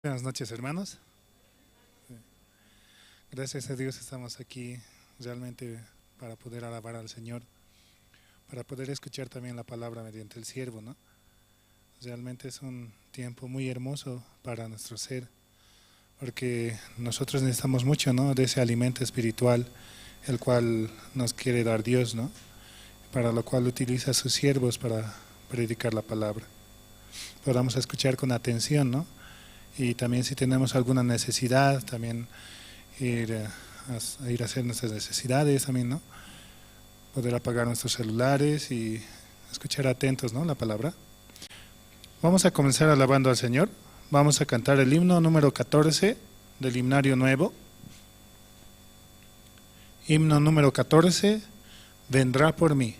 Buenas noches, hermanos. Gracias a Dios estamos aquí realmente para poder alabar al Señor, para poder escuchar también la palabra mediante el siervo, ¿no? Realmente es un tiempo muy hermoso para nuestro ser, porque nosotros necesitamos mucho, ¿no?, de ese alimento espiritual, el cual nos quiere dar Dios, ¿no?, para lo cual utiliza a sus siervos para predicar la palabra. Podamos escuchar con atención, ¿no? Y también si tenemos alguna necesidad, también ir a hacer nuestras necesidades también, ¿no? Poder apagar nuestros celulares y escuchar atentos, ¿no?, la palabra. Vamos a comenzar alabando al Señor. Vamos a cantar el himno número 14 del himnario nuevo. Himno número 14, vendrá por mí.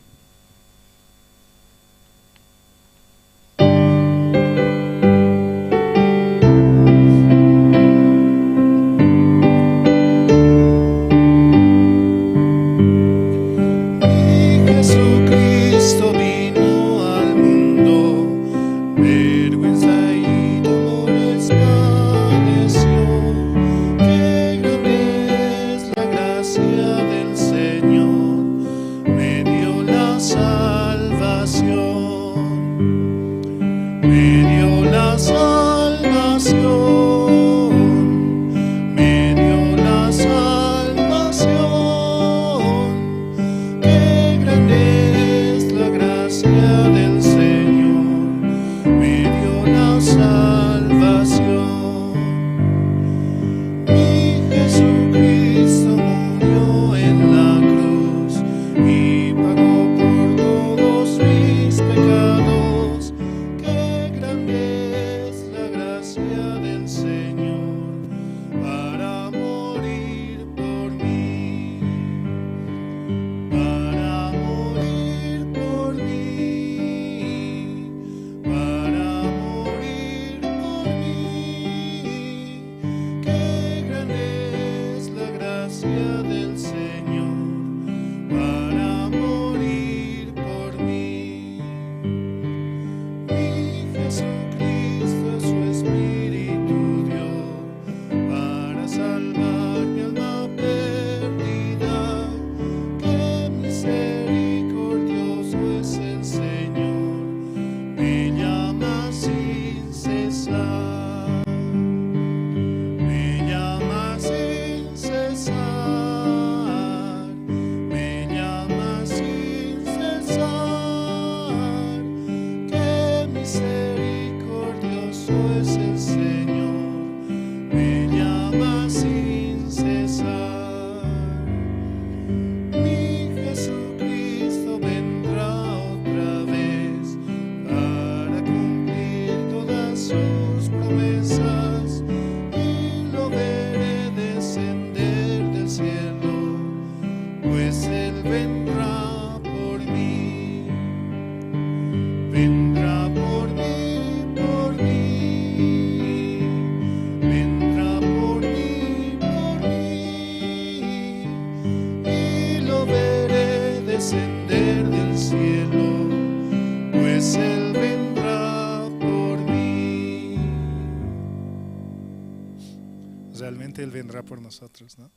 Realmente Él vendrá por nosotros, ¿no?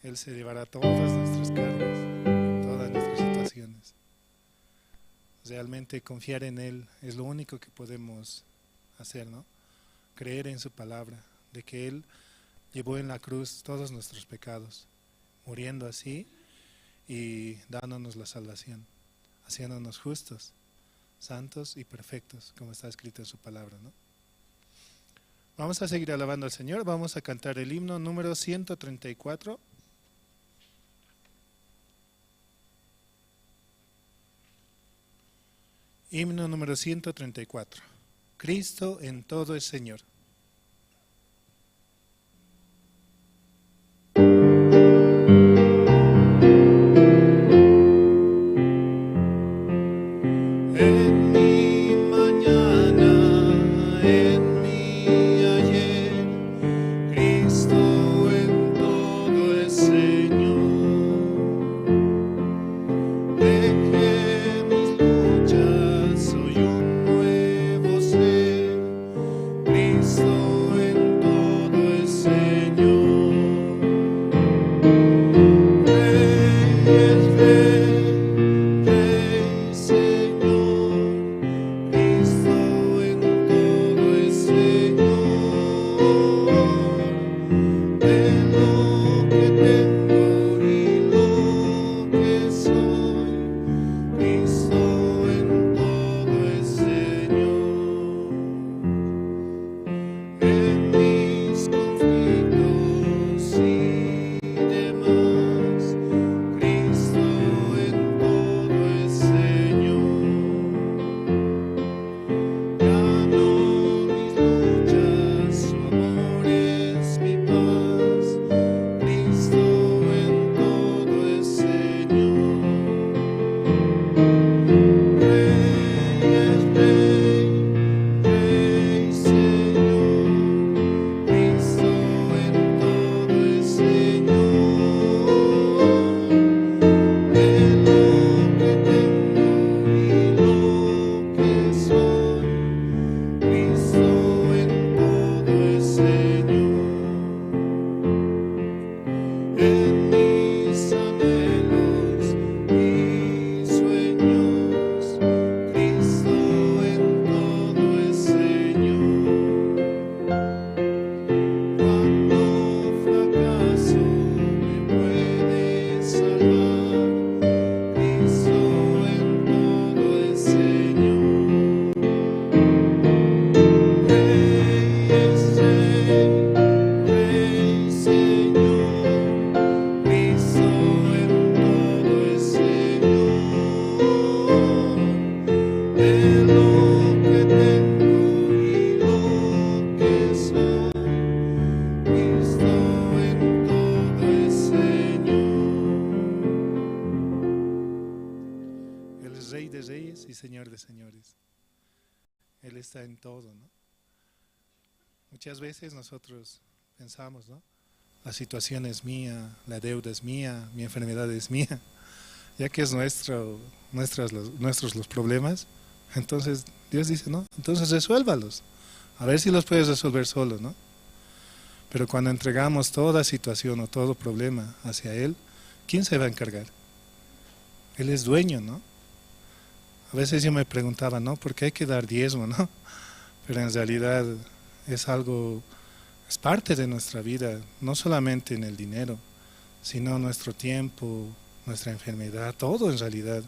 Él se llevará todas nuestras cargas, todas nuestras situaciones. Realmente confiar en Él es lo único que podemos hacer, ¿no? Creer en su palabra, de que Él llevó en la cruz todos nuestros pecados, muriendo así y dándonos la salvación, haciéndonos justos, santos y perfectos, como está escrito en su palabra, ¿no? Vamos a seguir alabando al Señor. Vamos a cantar el himno número 134. Himno número 134. Cristo en todo es Señor. Cristo Señor de señores. Él está en todo, ¿no? Muchas veces nosotros pensamos, ¿no? La situación es mía, la deuda es mía, mi enfermedad es mía, ya que es nuestros los problemas. Entonces Dios dice, no, entonces resuélvalos, a ver si los puedes resolver solo, ¿no? Pero cuando entregamos toda situación o todo problema hacia Él, ¿quién se va a encargar? Él es dueño, ¿no? A veces yo me preguntaba, ¿no? ¿Por qué hay que dar diezmo, no? Pero en realidad es algo, es parte de nuestra vida, no solamente en el dinero, sino nuestro tiempo, nuestra enfermedad, todo en realidad.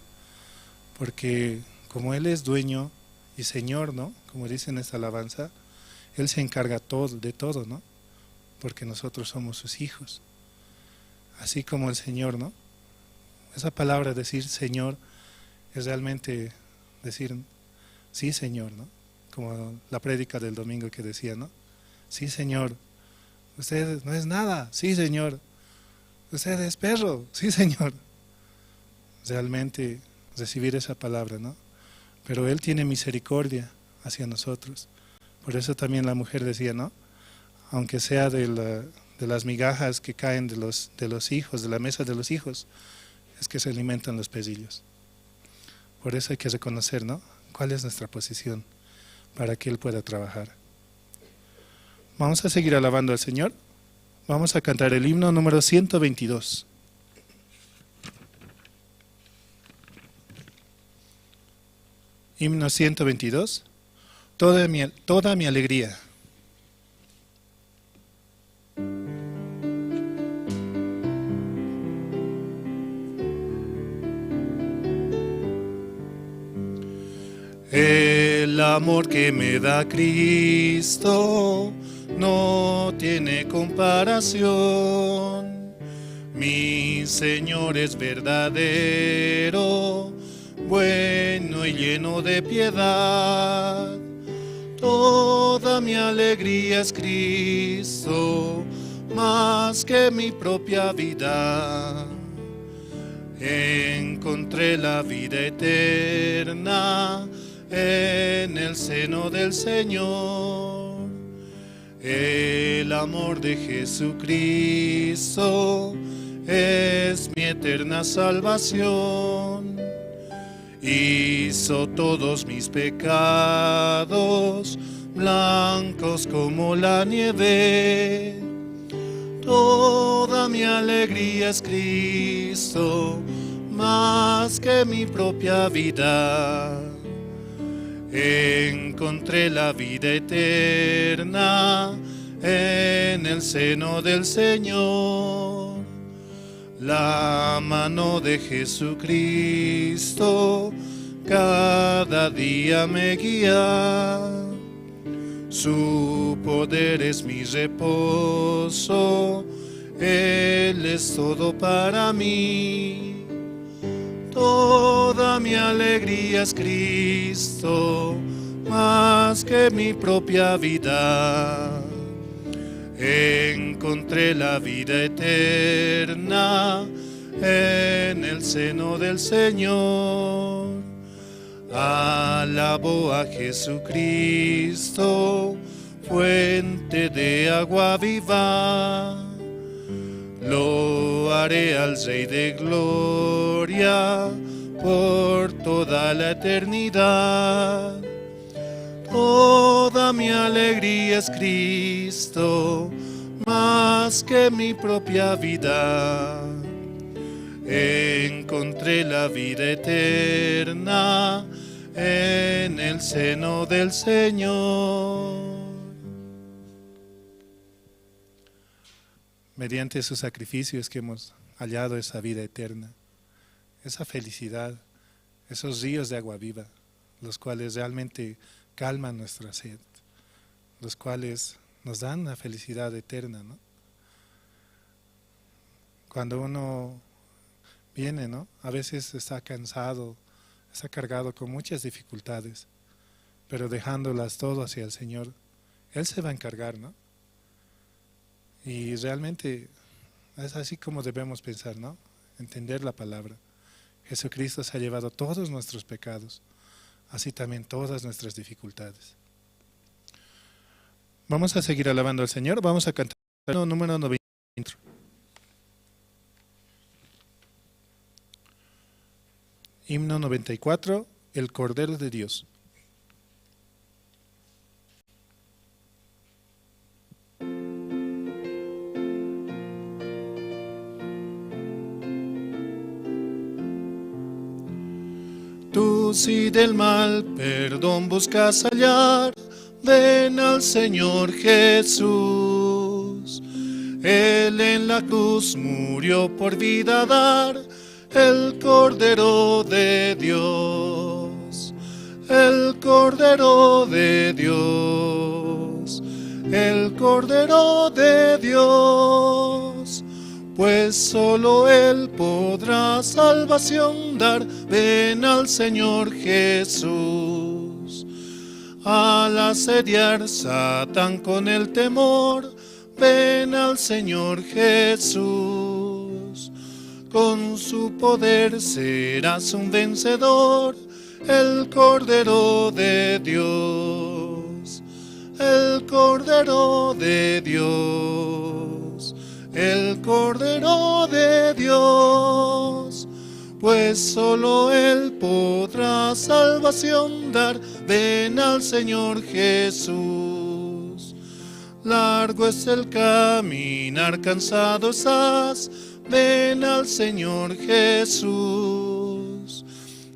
Porque como Él es dueño y Señor, ¿no? Como dice en esta alabanza, Él se encarga de todo, ¿no? Porque nosotros somos sus hijos. Así como el Señor, ¿no? Esa palabra decir Señor es realmente decir sí Señor, ¿no? Como la prédica del domingo que decía, ¿no? Sí Señor, usted no es nada, sí Señor, usted es perro, sí Señor. Realmente recibir esa palabra, ¿no? Pero Él tiene misericordia hacia nosotros. Por eso también la mujer decía, ¿no? Aunque sea de las migajas que caen de los hijos, de la mesa de los hijos, es que se alimentan los pecillos. Por eso hay que reconocer, ¿no? ¿Cuál es nuestra posición para que Él pueda trabajar? Vamos a seguir alabando al Señor. Vamos a cantar el himno número 122. Himno 122. Toda mi alegría. El amor que me da Cristo no tiene comparación. Mi Señor es verdadero, bueno y lleno de piedad. Toda mi alegría es Cristo, más que mi propia vida. Encontré la vida eterna en el seno del Señor. El amor de Jesucristo es mi eterna salvación. Hizo todos mis pecados blancos como la nieve. Toda mi alegría es Cristo, más que mi propia vida. Encontré la vida eterna en el seno del Señor. La mano de Jesucristo cada día me guía. Su poder es mi reposo, Él es todo para mí. Toda mi alegría es Cristo, más que mi propia vida. Encontré la vida eterna en el seno del Señor. Alabo a Jesucristo, fuente de agua viva. Lo haré al Rey de Gloria por toda la eternidad. Toda mi alegría es Cristo, más que mi propia vida. Encontré la vida eterna en el seno del Señor. Mediante su sacrificio es que hemos hallado esa vida eterna, esa felicidad, esos ríos de agua viva, los cuales realmente calman nuestra sed, los cuales nos dan la felicidad eterna, ¿no? Cuando uno viene, ¿no? A veces está cansado, está cargado con muchas dificultades, pero dejándolas todo hacia el Señor, Él se va a encargar, ¿no? Y realmente es así como debemos pensar, ¿no? Entender la palabra. Jesucristo se ha llevado todos nuestros pecados, así también todas nuestras dificultades. Vamos a seguir alabando al Señor, vamos a cantar el número 94. Himno 94, el Cordero de Dios. Tú si del mal perdón buscas hallar, ven al Señor Jesús. Él en la cruz murió por vida dar, el Cordero de Dios, el Cordero de Dios, el Cordero de Dios. Pues solo Él podrá salvación dar, ven al Señor Jesús. Al asediar Satán con el temor, ven al Señor Jesús. Con su poder serás un vencedor, el Cordero de Dios, el Cordero de Dios, el Cordero de Dios. Pues solo Él podrá salvación dar, ven al Señor Jesús. Largo es el caminar, cansado estás, ven al Señor Jesús.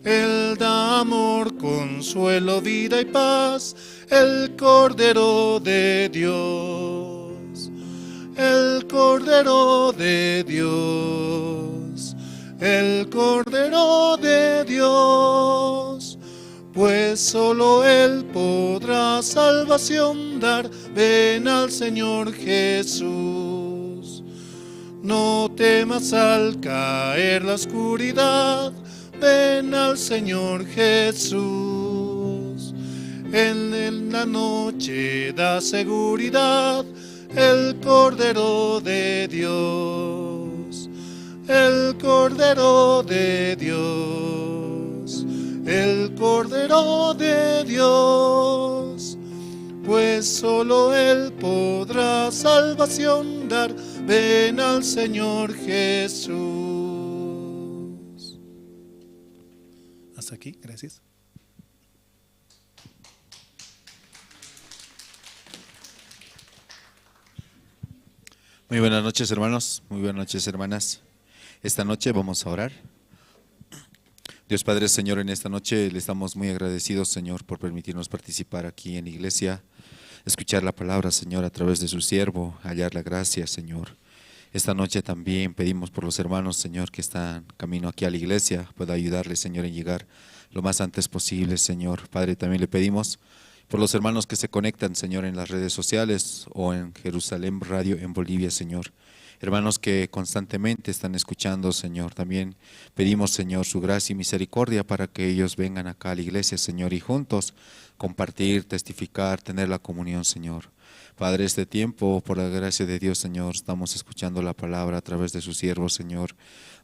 Él da amor, consuelo, vida y paz, el Cordero de Dios, el Cordero de Dios, el Cordero de Dios. Pues solo Él podrá salvación dar, ven al Señor Jesús. No temas al caer la oscuridad, ven al Señor Jesús. Él en la noche da seguridad, el Cordero de Dios, el Cordero de Dios, el Cordero de Dios. Pues solo Él podrá salvación dar, ven al Señor Jesús. Hasta aquí, gracias. Muy buenas noches, hermanos, muy buenas noches, hermanas. Esta noche vamos a orar. Dios Padre, Señor, en esta noche le estamos muy agradecidos, Señor, por permitirnos participar aquí en la iglesia, escuchar la palabra, Señor, a través de su siervo, hallar la gracia, Señor. Esta noche también pedimos por los hermanos, Señor, que están camino aquí a la iglesia, pueda ayudarles, Señor, en llegar lo más antes posible, Señor. Padre, también le pedimos por los hermanos que se conectan, Señor, en las redes sociales o en Jerusalén Radio en Bolivia, Señor. Hermanos que constantemente están escuchando, Señor, también pedimos, Señor, su gracia y misericordia para que ellos vengan acá a la iglesia, Señor, y juntos compartir, testificar, tener la comunión, Señor. Padre, este tiempo, por la gracia de Dios, Señor, estamos escuchando la palabra a través de su siervo, Señor.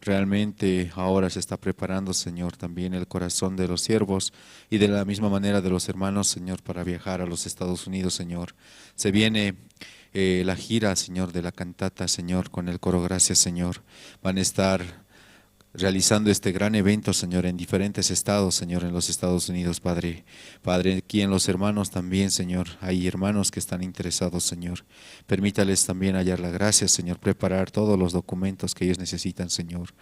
Realmente ahora se está preparando, Señor, también el corazón de los siervos y de la misma manera de los hermanos, Señor, para viajar a los Estados Unidos, Señor. Se viene la gira, Señor, de la cantata, Señor, con el coro Gracias, Señor. Van a estar realizando este gran evento, Señor, en diferentes estados, Señor, en los Estados Unidos, Padre. Padre, aquí en los hermanos también, Señor, hay hermanos que están interesados, Señor. Permítales también hallar la gracia, Señor, preparar todos los documentos que ellos necesitan, Señor.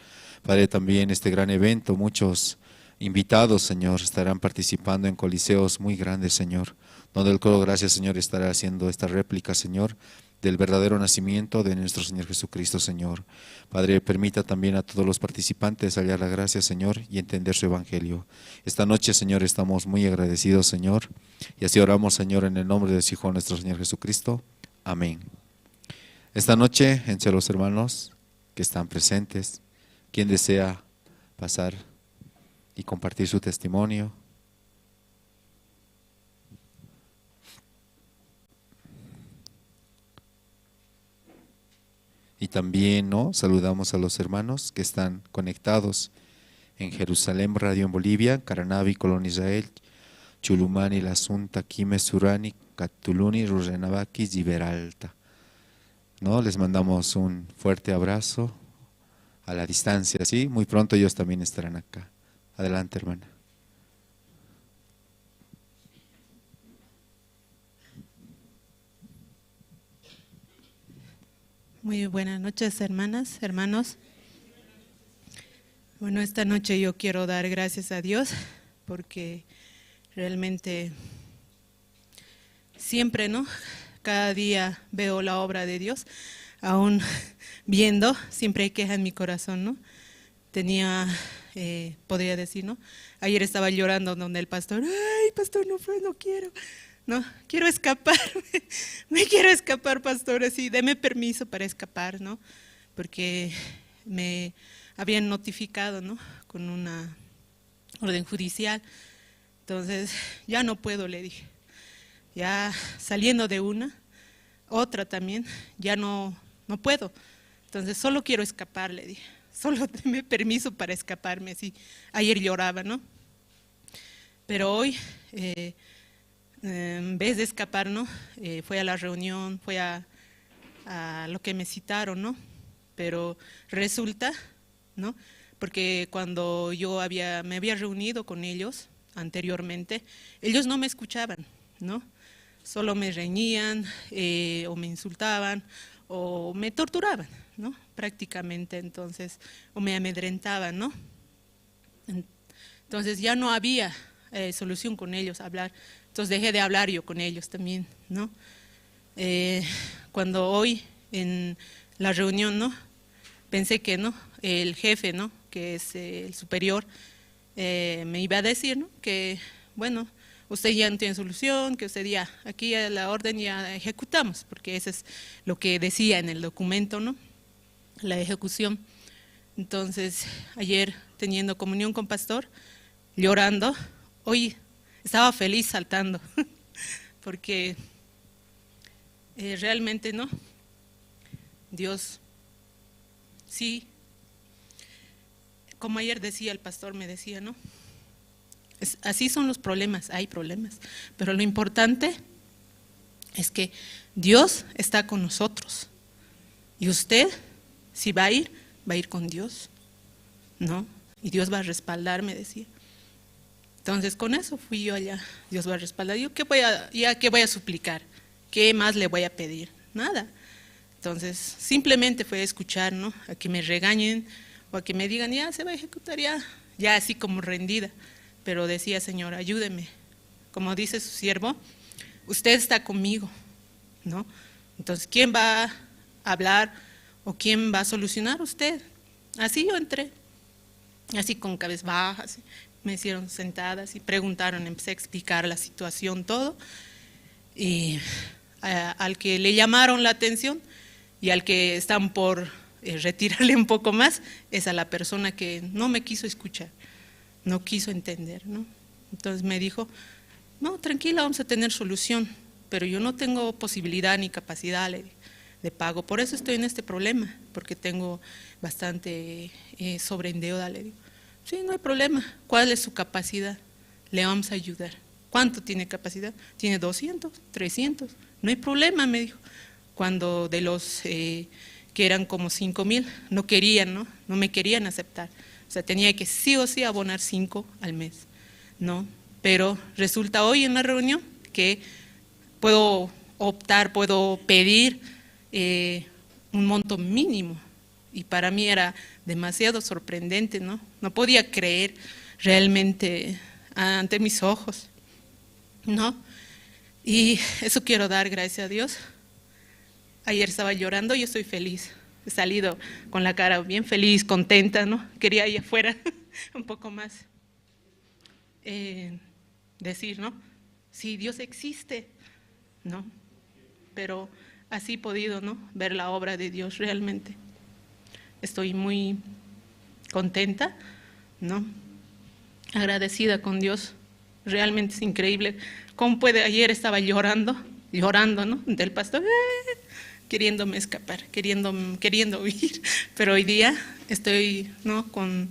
Padre, también este gran evento, muchos invitados, Señor, estarán participando en coliseos muy grandes, Señor, donde el coro Gracias, Señor, estará haciendo esta réplica, Señor, del verdadero nacimiento de nuestro Señor Jesucristo, Señor. Padre, permita también a todos los participantes hallar la gracia, Señor, y entender su evangelio. Esta noche, Señor, estamos muy agradecidos, Señor, y así oramos, Señor, en el nombre de su Hijo, nuestro Señor Jesucristo. Amén. Esta noche, entre los hermanos que están presentes, quien desea pasar y compartir su testimonio. Y también, ¿no?, saludamos a los hermanos que están conectados en Jerusalén Radio en Bolivia, Caranavi, Colón Israel, chulumani la sunta kime surani catuluni rurenabaki giberalta. ¿No? Les mandamos un fuerte abrazo a la distancia, ¿sí? Muy pronto ellos también estarán acá. Adelante, hermana. Muy buenas noches, hermanas, hermanos. Bueno, esta noche yo quiero dar gracias a Dios porque realmente siempre, ¿no? Cada día veo la obra de Dios, aún viendo, siempre hay queja en mi corazón, ¿no? Podría decir, ¿no? Ayer estaba llorando donde el pastor, ay, pastor, no quiero. No, quiero escaparme, me quiero escapar, pastor, así, deme permiso para escapar, ¿no? Porque me habían notificado, ¿no? Con una orden judicial, entonces ya no puedo, le dije, ya saliendo de otra también, ya no puedo, entonces solo quiero escapar, le dije, solo deme permiso para escaparme, así, ayer lloraba, ¿no? Pero hoy, en vez de escapar, ¿no? Fue a la reunión, fue a lo que me citaron, ¿no? Pero resulta, ¿no? Porque cuando yo me había reunido con ellos anteriormente, ellos no me escuchaban, ¿no? Solo me reñían o me insultaban o me torturaban, ¿no? Prácticamente, entonces, o me amedrentaban, ¿no? Entonces ya no había solución con ellos, hablar. Entonces dejé de hablar yo con ellos también, ¿no? Cuando hoy en la reunión, ¿no? Pensé que, ¿no? El jefe, ¿no? Que es el superior, me iba a decir, ¿no? Que, bueno, usted ya no tiene solución, que usted ya, aquí la orden ya ejecutamos, porque eso es lo que decía en el documento, ¿no? La ejecución. Entonces, ayer teniendo comunión con pastor, llorando, hoy estaba feliz saltando, porque realmente, ¿no? Dios, sí, como ayer decía el pastor, me decía, ¿no? Así son los problemas, hay problemas, pero lo importante es que Dios está con nosotros y usted, si va a ir con Dios, ¿no? Y Dios va a respaldar, me decía. Entonces con eso fui yo allá, Dios va a respaldar. Yo, ¿qué voy a suplicar? ¿Qué más le voy a pedir? Nada. Entonces simplemente fue a escuchar, ¿no? A que me regañen o a que me digan, ya se va a ejecutar, ya así como rendida. Pero decía, Señor, ayúdeme. Como dice su siervo, usted está conmigo, ¿no? Entonces, ¿quién va a hablar o quién va a solucionar? Usted. Así yo entré, así con cabeza baja, así. Me hicieron sentadas y preguntaron, empecé a explicar la situación, todo, y al que le llamaron la atención y al que están por retirarle un poco más, es a la persona que no me quiso escuchar, no quiso entender, ¿no? Entonces me dijo, no, tranquila, vamos a tener solución, pero yo no tengo posibilidad ni capacidad de pago, por eso estoy en este problema, porque tengo bastante sobreendeuda, le digo. Sí, no hay problema. ¿Cuál es su capacidad? Le vamos a ayudar. ¿Cuánto tiene capacidad? Tiene 200, 300. No hay problema, me dijo. Cuando de los que eran como 5,000, no querían, ¿no? No me querían aceptar. O sea, tenía que sí o sí abonar 5 al mes, ¿no? Pero resulta hoy en la reunión que puedo optar, puedo pedir un monto mínimo. Y para mí era demasiado sorprendente, ¿no? No podía creer realmente ante mis ojos, ¿no? Y eso quiero dar gracias a Dios. Ayer estaba llorando y yo estoy feliz. He salido con la cara bien feliz, contenta, ¿no? Quería ir afuera un poco más. Decir, ¿no? Sí, Dios existe, ¿no? Pero así he podido, ¿no? Ver la obra de Dios realmente. Estoy muy contenta, ¿no? Agradecida con Dios. Realmente es increíble. ¿Cómo puede? Ayer estaba llorando, ¿no? Del pastor, queriéndome escapar, queriendo huir. Pero hoy día estoy, ¿no? Con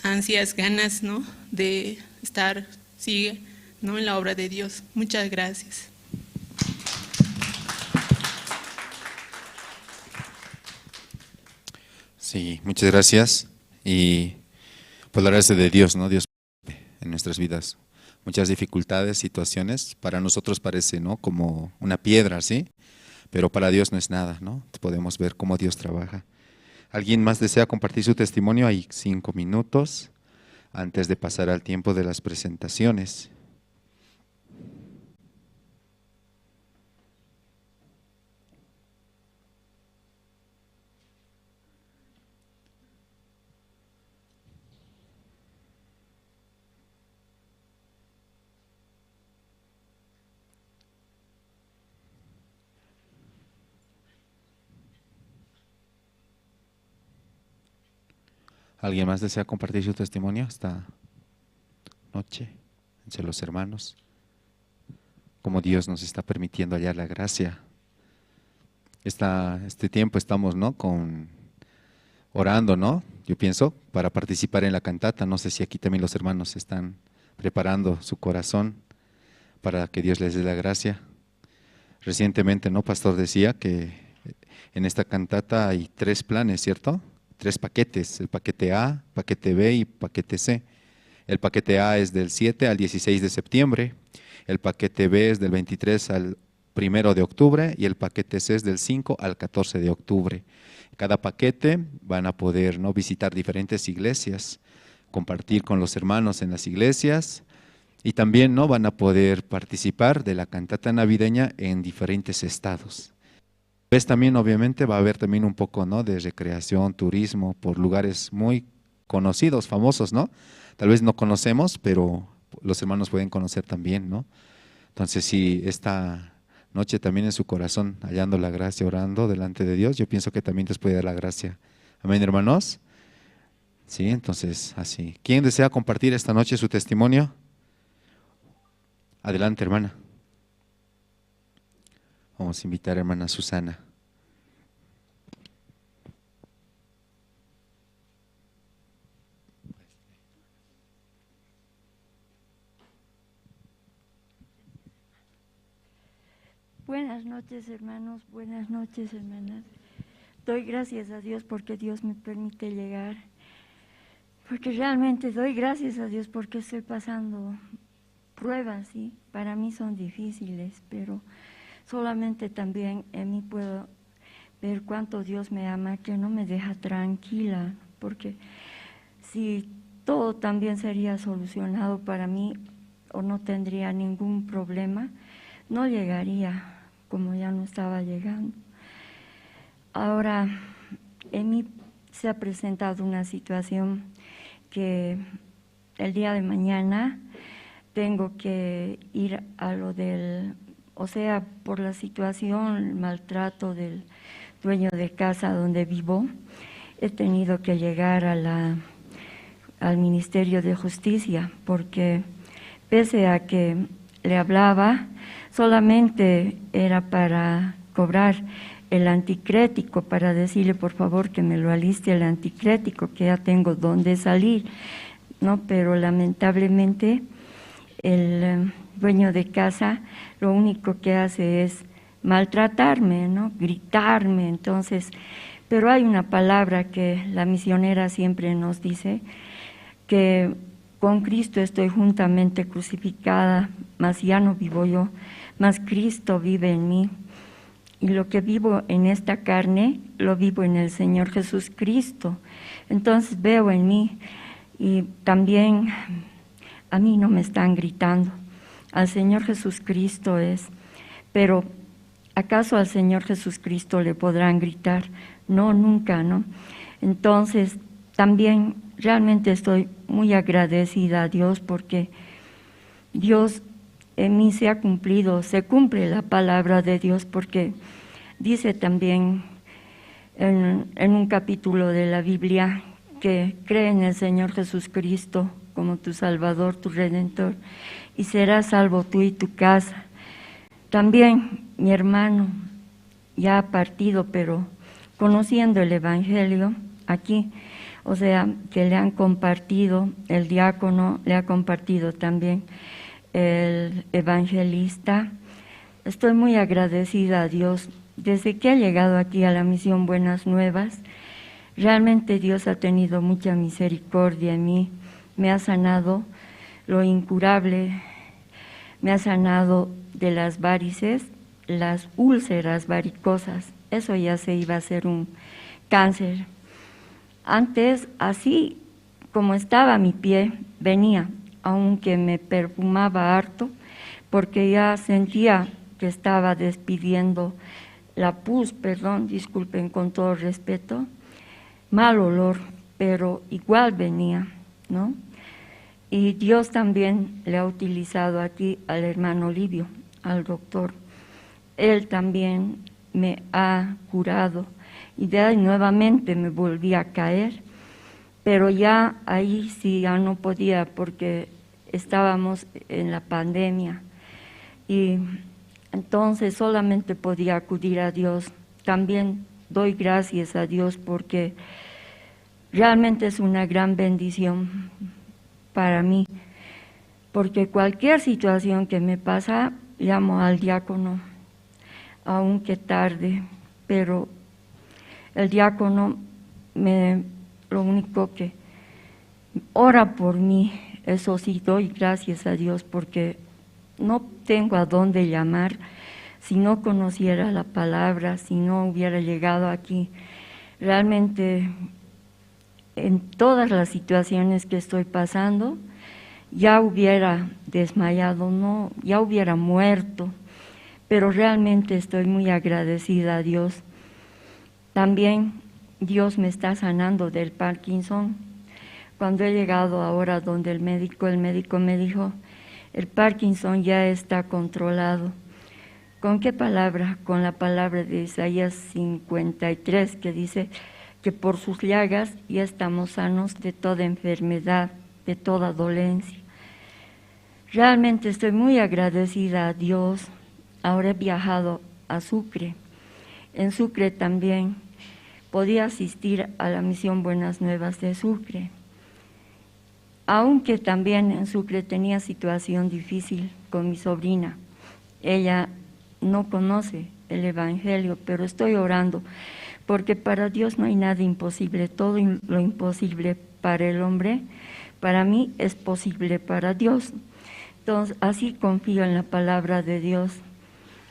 ansias, ganas, ¿no? De estar, sigue ¿no? En la obra de Dios. Muchas gracias. Sí, muchas gracias. Y pues la gracia de Dios, ¿no? Dios en nuestras vidas. Muchas dificultades, situaciones, para nosotros parece, ¿no? Como una piedra, ¿sí? Pero para Dios no es nada, ¿no? Podemos ver cómo Dios trabaja. ¿Alguien más desea compartir su testimonio? Hay 5 minutos antes de pasar al tiempo de las presentaciones. ¿Alguien más desea compartir su testimonio esta noche entre los hermanos? Cómo Dios nos está permitiendo hallar la gracia. Este tiempo estamos, ¿no? Orando, ¿no? Yo pienso, para participar en la cantata. No sé si aquí también los hermanos están preparando su corazón para que Dios les dé la gracia. Recientemente, ¿no? Pastor decía que en esta cantata hay 3 planes, ¿cierto? 3 paquetes, el paquete A, paquete B y paquete C. El paquete A es del 7 al 16 de septiembre, el paquete B es del 23 al 1 de octubre y el paquete C es del 5 al 14 de octubre. Cada paquete van a poder, ¿no? visitar diferentes iglesias, compartir con los hermanos en las iglesias y también, ¿no? van a poder participar de la cantata navideña en diferentes estados. Pues también obviamente va a haber también un poco, ¿no? de recreación, turismo por lugares muy conocidos, famosos, ¿no? Tal vez no conocemos, pero los hermanos pueden conocer también, ¿no? Entonces, si esta noche también en su corazón hallando la gracia, orando delante de Dios, yo pienso que también Dios puede dar la gracia. Amén, hermanos. Sí, entonces así. ¿Quién desea compartir esta noche su testimonio? Adelante, hermana. Vamos a invitar a hermana Susana. Buenas noches, hermanos, buenas noches, hermanas. Doy gracias a Dios porque Dios me permite llegar, porque realmente doy gracias a Dios porque estoy pasando pruebas, ¿sí? Para mí son difíciles, pero solamente también en mí puedo ver cuánto Dios me ama, que no me deja tranquila, porque si todo también sería solucionado para mí o no tendría ningún problema, no llegaría como ya no estaba llegando. Ahora, en mí se ha presentado una situación que el día de mañana tengo que ir a lo del, o sea, por la situación, el maltrato del dueño de casa donde vivo, he tenido que llegar a al Ministerio de Justicia, porque pese a que le hablaba, solamente era para cobrar el anticrético, para decirle por favor que me lo aliste el anticrético, que ya tengo dónde salir, ¿no? Pero lamentablemente el dueño de casa lo único que hace es maltratarme, ¿no? Gritarme. Entonces, pero hay una palabra que la misionera siempre nos dice, que con Cristo estoy juntamente crucificada, mas ya no vivo yo, mas Cristo vive en mí. Y lo que vivo en esta carne, lo vivo en el Señor Jesucristo. Entonces veo en mí, y también a mí no me están gritando, al Señor Jesucristo es, pero ¿acaso al Señor Jesucristo le podrán gritar? No, nunca, ¿no? Entonces también realmente estoy muy agradecida a Dios porque Dios en mí se ha cumplido, se cumple la palabra de Dios, porque dice también en un capítulo de la Biblia que cree en el Señor Jesucristo como tu Salvador, tu Redentor, y serás salvo tú y tu casa. También mi hermano ya ha partido, pero conociendo el Evangelio aquí, o sea, que le han compartido, el diácono le ha compartido también el evangelista. Estoy muy agradecida a Dios. Desde que he llegado aquí a la Misión Buenas Nuevas, realmente Dios ha tenido mucha misericordia en mí. Me ha sanado lo incurable, me ha sanado de las varices, las úlceras varicosas. Eso ya se iba a hacer un cáncer. Antes, así como estaba mi pie, venía, aunque me perfumaba harto, porque ya sentía que estaba despidiendo la pus, perdón, disculpen con todo respeto, mal olor, pero igual venía, ¿no? Y Dios también le ha utilizado aquí al hermano Livio, al doctor. Él también me ha curado y de ahí nuevamente me volví a caer, pero ya ahí sí ya no podía porque estábamos en la pandemia y entonces solamente podía acudir a Dios. También doy gracias a Dios porque realmente es una gran bendición para mí, porque cualquier situación que me pasa, llamo al diácono, aunque tarde, pero el diácono lo único que ora por mí, eso sí doy gracias a Dios porque no tengo a dónde llamar. Si no conociera la palabra, si no hubiera llegado aquí, realmente en todas las situaciones que estoy pasando, ya hubiera desmayado, no, ya hubiera muerto, pero realmente estoy muy agradecida a Dios. También Dios me está sanando del Parkinson. Cuando he llegado ahora donde el médico me dijo, el Parkinson ya está controlado. ¿Con qué palabra? Con la palabra de Isaías 53, que dice que por sus llagas ya estamos sanos de toda enfermedad, de toda dolencia. Realmente estoy muy agradecida a Dios. Ahora he viajado a Sucre. En Sucre también podía asistir a la Misión Buenas Nuevas de Sucre. Aunque también en Sucre tenía situación difícil con mi sobrina. Ella no conoce el Evangelio, pero estoy orando, porque para Dios no hay nada imposible. Todo lo imposible para el hombre, para mí es posible para Dios. Entonces, así confío en la palabra de Dios.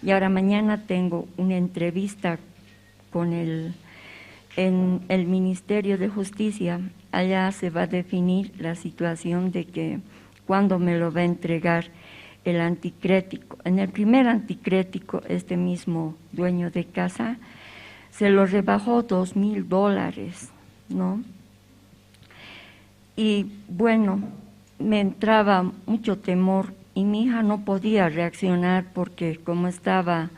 Y ahora mañana tengo una entrevista en el Ministerio de Justicia. Allá se va a definir la situación de que cuándo me lo va a entregar el anticrético. En el primer anticrético, este mismo dueño de casa se lo rebajó $2,000, ¿no? Y bueno, me entraba mucho temor y mi hija no podía reaccionar porque como estaba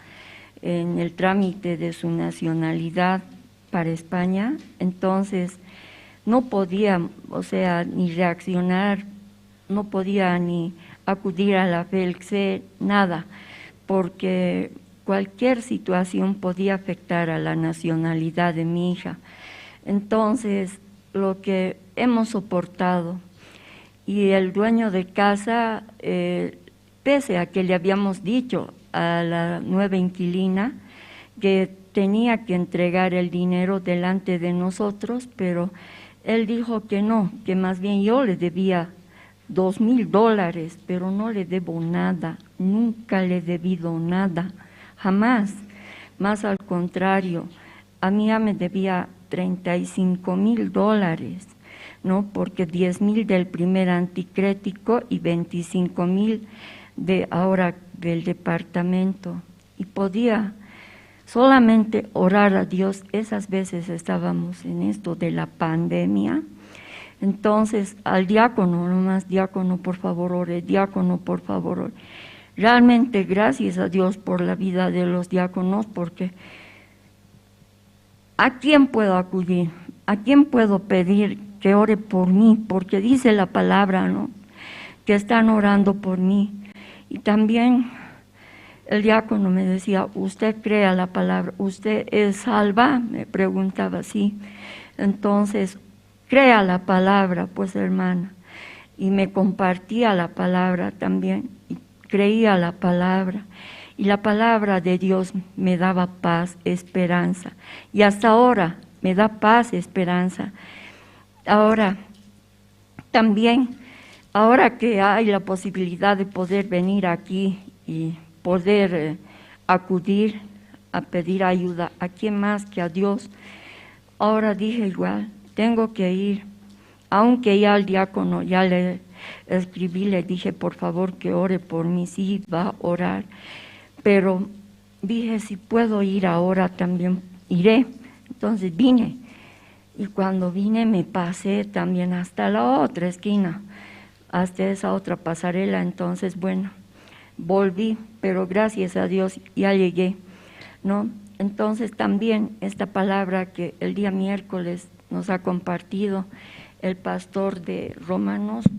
en el trámite de su nacionalidad para España, entonces no podía, o sea, ni reaccionar, no podía ni acudir a la FELCSE, nada, porque cualquier situación podía afectar a la nacionalidad de mi hija. Entonces, lo que hemos soportado, y el dueño de casa, pese a que le habíamos dicho a la nueva inquilina que tenía que entregar el dinero delante de nosotros, pero él dijo que no, que más bien yo le debía $2,000, pero no le debo nada, nunca le he debido nada, jamás, más al contrario, a mí ya me debía $35,000, ¿no? Porque 10,000 del primer anticrético y 25,000 de ahora del departamento, y podía solamente orar a Dios. Esas veces estábamos en esto de la pandemia. Entonces, al diácono, nomás, diácono, por favor, ore, diácono, por favor, ore. Realmente, gracias a Dios por la vida de los diáconos, porque ¿a quién puedo acudir? ¿A quién puedo pedir que ore por mí? Porque dice la palabra, ¿no?, que están orando por mí. Y también el diácono me decía, ¿usted cree a la palabra? ¿Usted es salva? Me preguntaba así. Entonces, crea la palabra, pues hermana. y me compartía la palabra también, y creía la palabra, y la palabra de Dios me daba paz, esperanza, y hasta ahora me da paz, esperanza. Ahora, también, ahora que hay la posibilidad de poder venir aquí y poder acudir a pedir ayuda, ¿a quién más que a Dios? Ahora dije igual, tengo que ir, aunque ya al diácono ya le escribí, le dije por favor que ore por mí, sí va a orar, pero dije si puedo ir ahora también iré. Entonces vine, y cuando vine me pasé también hasta la otra esquina, hasta esa otra pasarela. Entonces bueno, volví, pero gracias a Dios ya llegué, ¿no? Entonces también esta palabra que el día miércoles nos ha compartido el pastor de Romanos 8.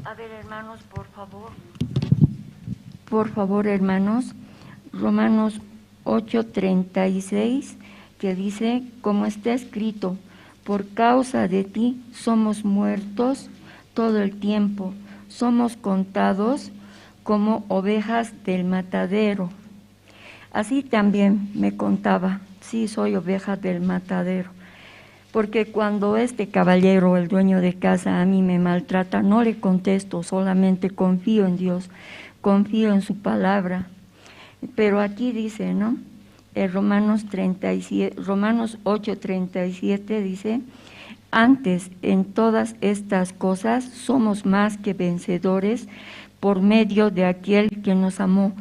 A ver, hermanos, por favor. Por favor, hermanos, Romanos 8:36, que dice, como está escrito, por causa de ti somos muertos todo el tiempo, somos contados como ovejas del matadero. Así también me contaba, sí, soy oveja del matadero, porque cuando este caballero, el dueño de casa, a mí me maltrata, no le contesto, solamente confío en Dios, confío en su palabra. Pero aquí dice, ¿no? Romanos 8:37 dice, antes en todas estas cosas somos más que vencedores por medio de aquel que nos amó.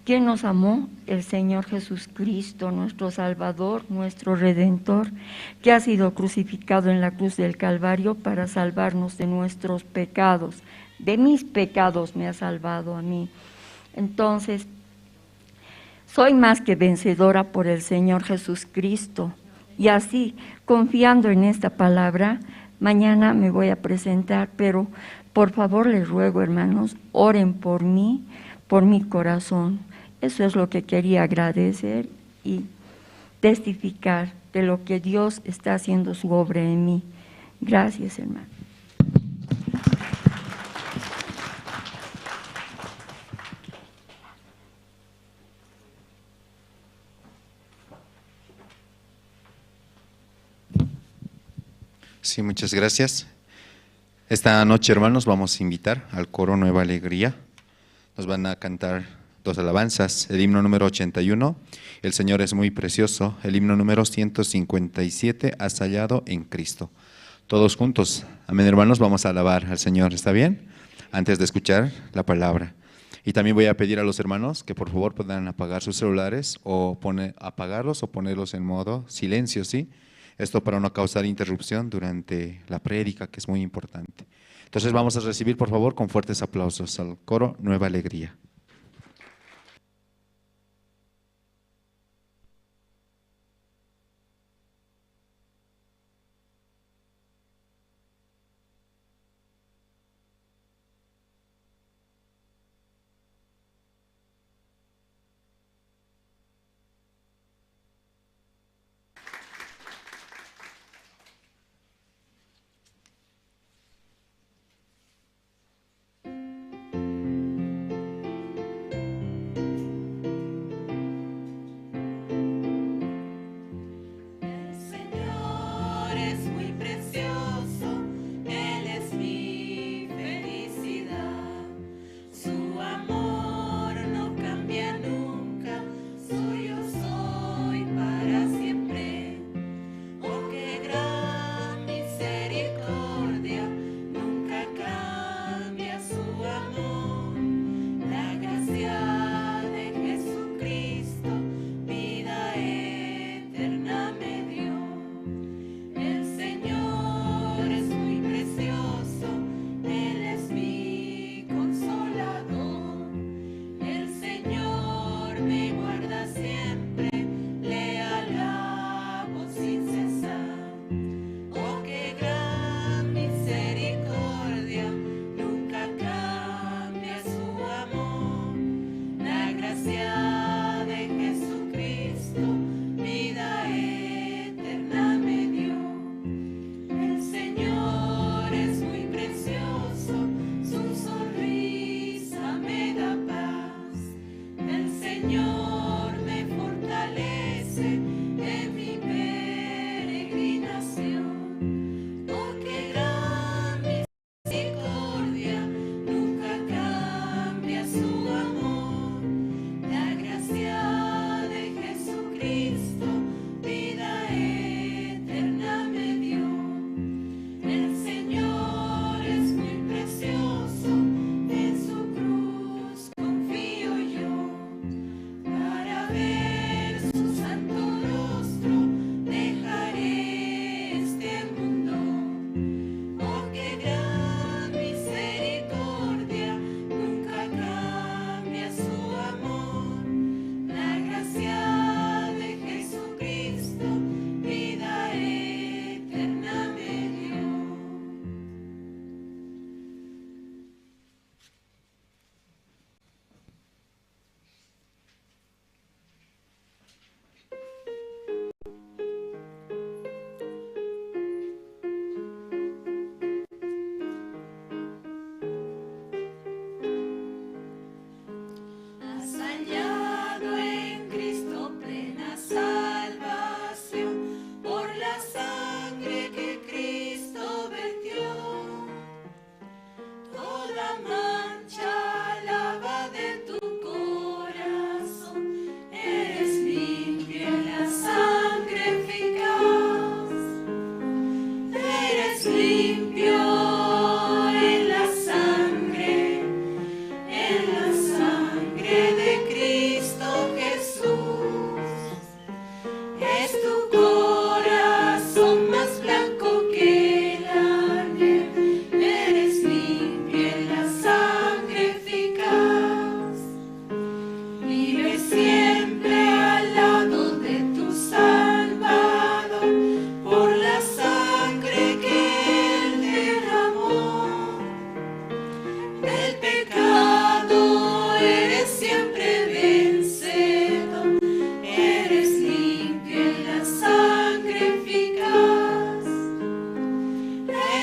¿Quién nos amó? El Señor Jesucristo, nuestro Salvador, nuestro Redentor, que ha sido crucificado en la cruz del Calvario para salvarnos de nuestros pecados. De mis pecados me ha salvado a mí. Entonces, soy más que vencedora por el Señor Jesucristo. Y así, confiando en esta palabra, mañana me voy a presentar, pero por favor les ruego, hermanos, oren por mí, por mi corazón. Eso es lo que quería agradecer y testificar de lo que Dios está haciendo su obra en mí. Gracias, hermano. Sí, muchas gracias. Esta noche, hermanos, vamos a invitar al coro Nueva Alegría. Nos van a cantar dos alabanzas, el himno número 81, El Señor es muy precioso, el himno número 157, Has hallado en Cristo. Todos juntos, amén, hermanos, vamos a alabar al Señor, ¿está bien? Antes de escuchar la palabra. Y también voy a pedir a los hermanos que por favor puedan apagar sus celulares o apagarlos o ponerlos en modo silencio, ¿sí? Esto para no causar interrupción durante la prédica, que es muy importante. Entonces vamos a recibir, por favor, con fuertes aplausos al coro Nueva Alegría.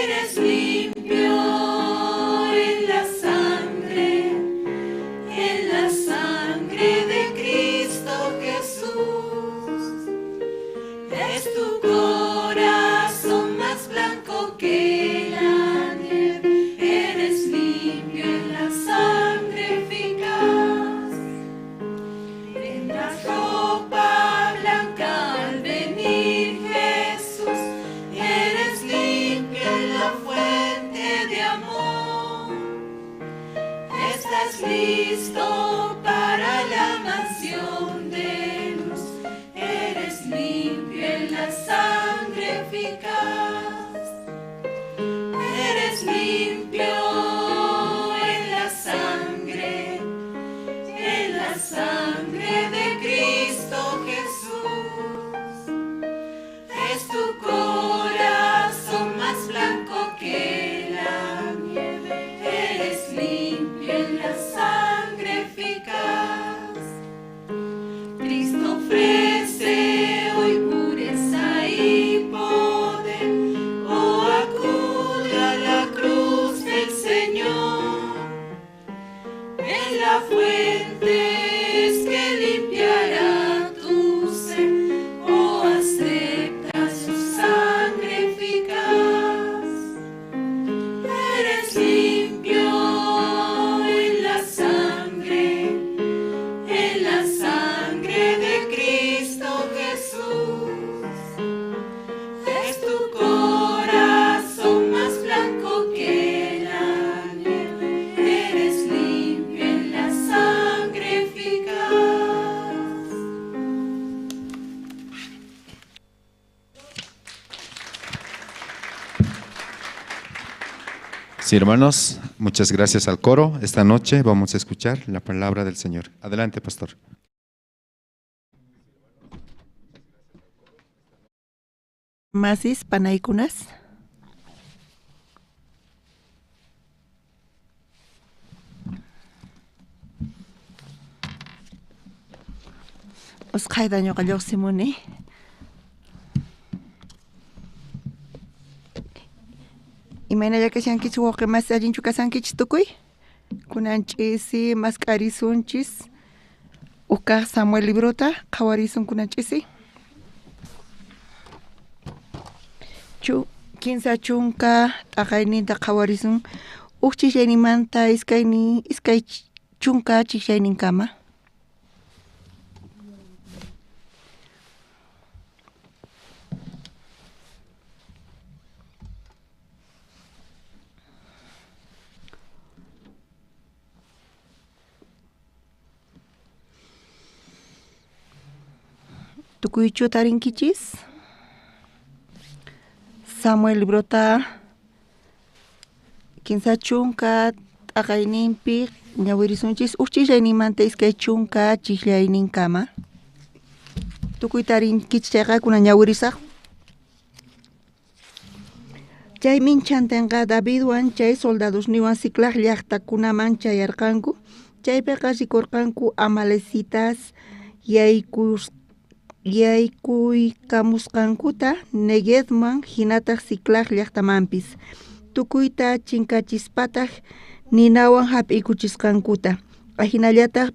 Eres limpio en la sangre de Cristo Jesús. Es tu corazón más blanco que la nieve. Eres limpio en la sangre eficaz. Tendrás ropa blanca al venir, Jesús. Eres limpio en la fuente de amor. Estás listo para la mansión de luz. Eres limpio en la sangre eficaz. Eres limpio en la sangre de Cristo Jesús. Es tu corazón más blanco que la nieve. Eres limpio en la sangre eficaz. Cristo ofrece hoy pureza y poder. Oh, acude a la cruz del Señor. En la fuente es que limpiará tu sed. Oh, acepta su sangre eficaz. Eres limpio en la sangre de Cristo Jesús. Es tu corazón más blanco que la nieve. Eres limpio en la sangre eficaz. Sí, hermanos, muchas gracias al coro. Esta noche vamos a escuchar la palabra del Señor. Adelante, pastor. Masis panaykunas. Osqayda ñuqa lluqsimuni. Imayna kashankichis wawqi mas allinchu kasankichis tukuy. Kunanch'isi mask'arisunchis. Ukaq Samuel librota qhawarisun kunanch'isi. Kinsa chunka t'aqayninta qhawarisun. Uq chikllaynimanta iskay chunka chiklayninkama. Tukuychu tarinkichis. Samuel librota kinsa chunka t'aqayninpi ñawirisunchis uq chikllaynimanta iskay chunka chiklayninkama. Tukuy tarinkichis chayqa kunan ñawirisaq. Chay minchantinqa Davidwan chay soldadosniwan Siclag llaqtakunaman chayarqanku. Chaypiqa rikurqanku amalecitas yaykuykamusqankuta Neguevman hinataq Siclag llaqtamanpis. Tukuyta chinkachispataj ninawan hap'ikuchisqankuta. Ahinallataq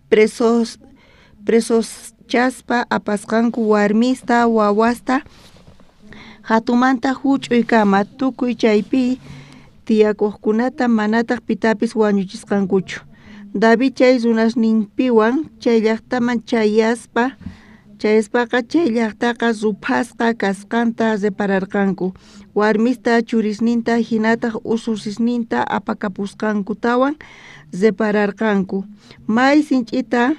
presoschaspa apasqanku warmista wawasta hatumanta huch'uykama. Tukuy chaypi tiyakuqkunata manataq pitapis wañuchisqankuchu. David chay runasninpiwan chay llaqtaman chayaspaqa chay llaqtaqa ruphasqa kasqanta repararqanku. Warmista churisninta hinataq ususisninta apakapusqankutawan repararqanku. May sinch'ita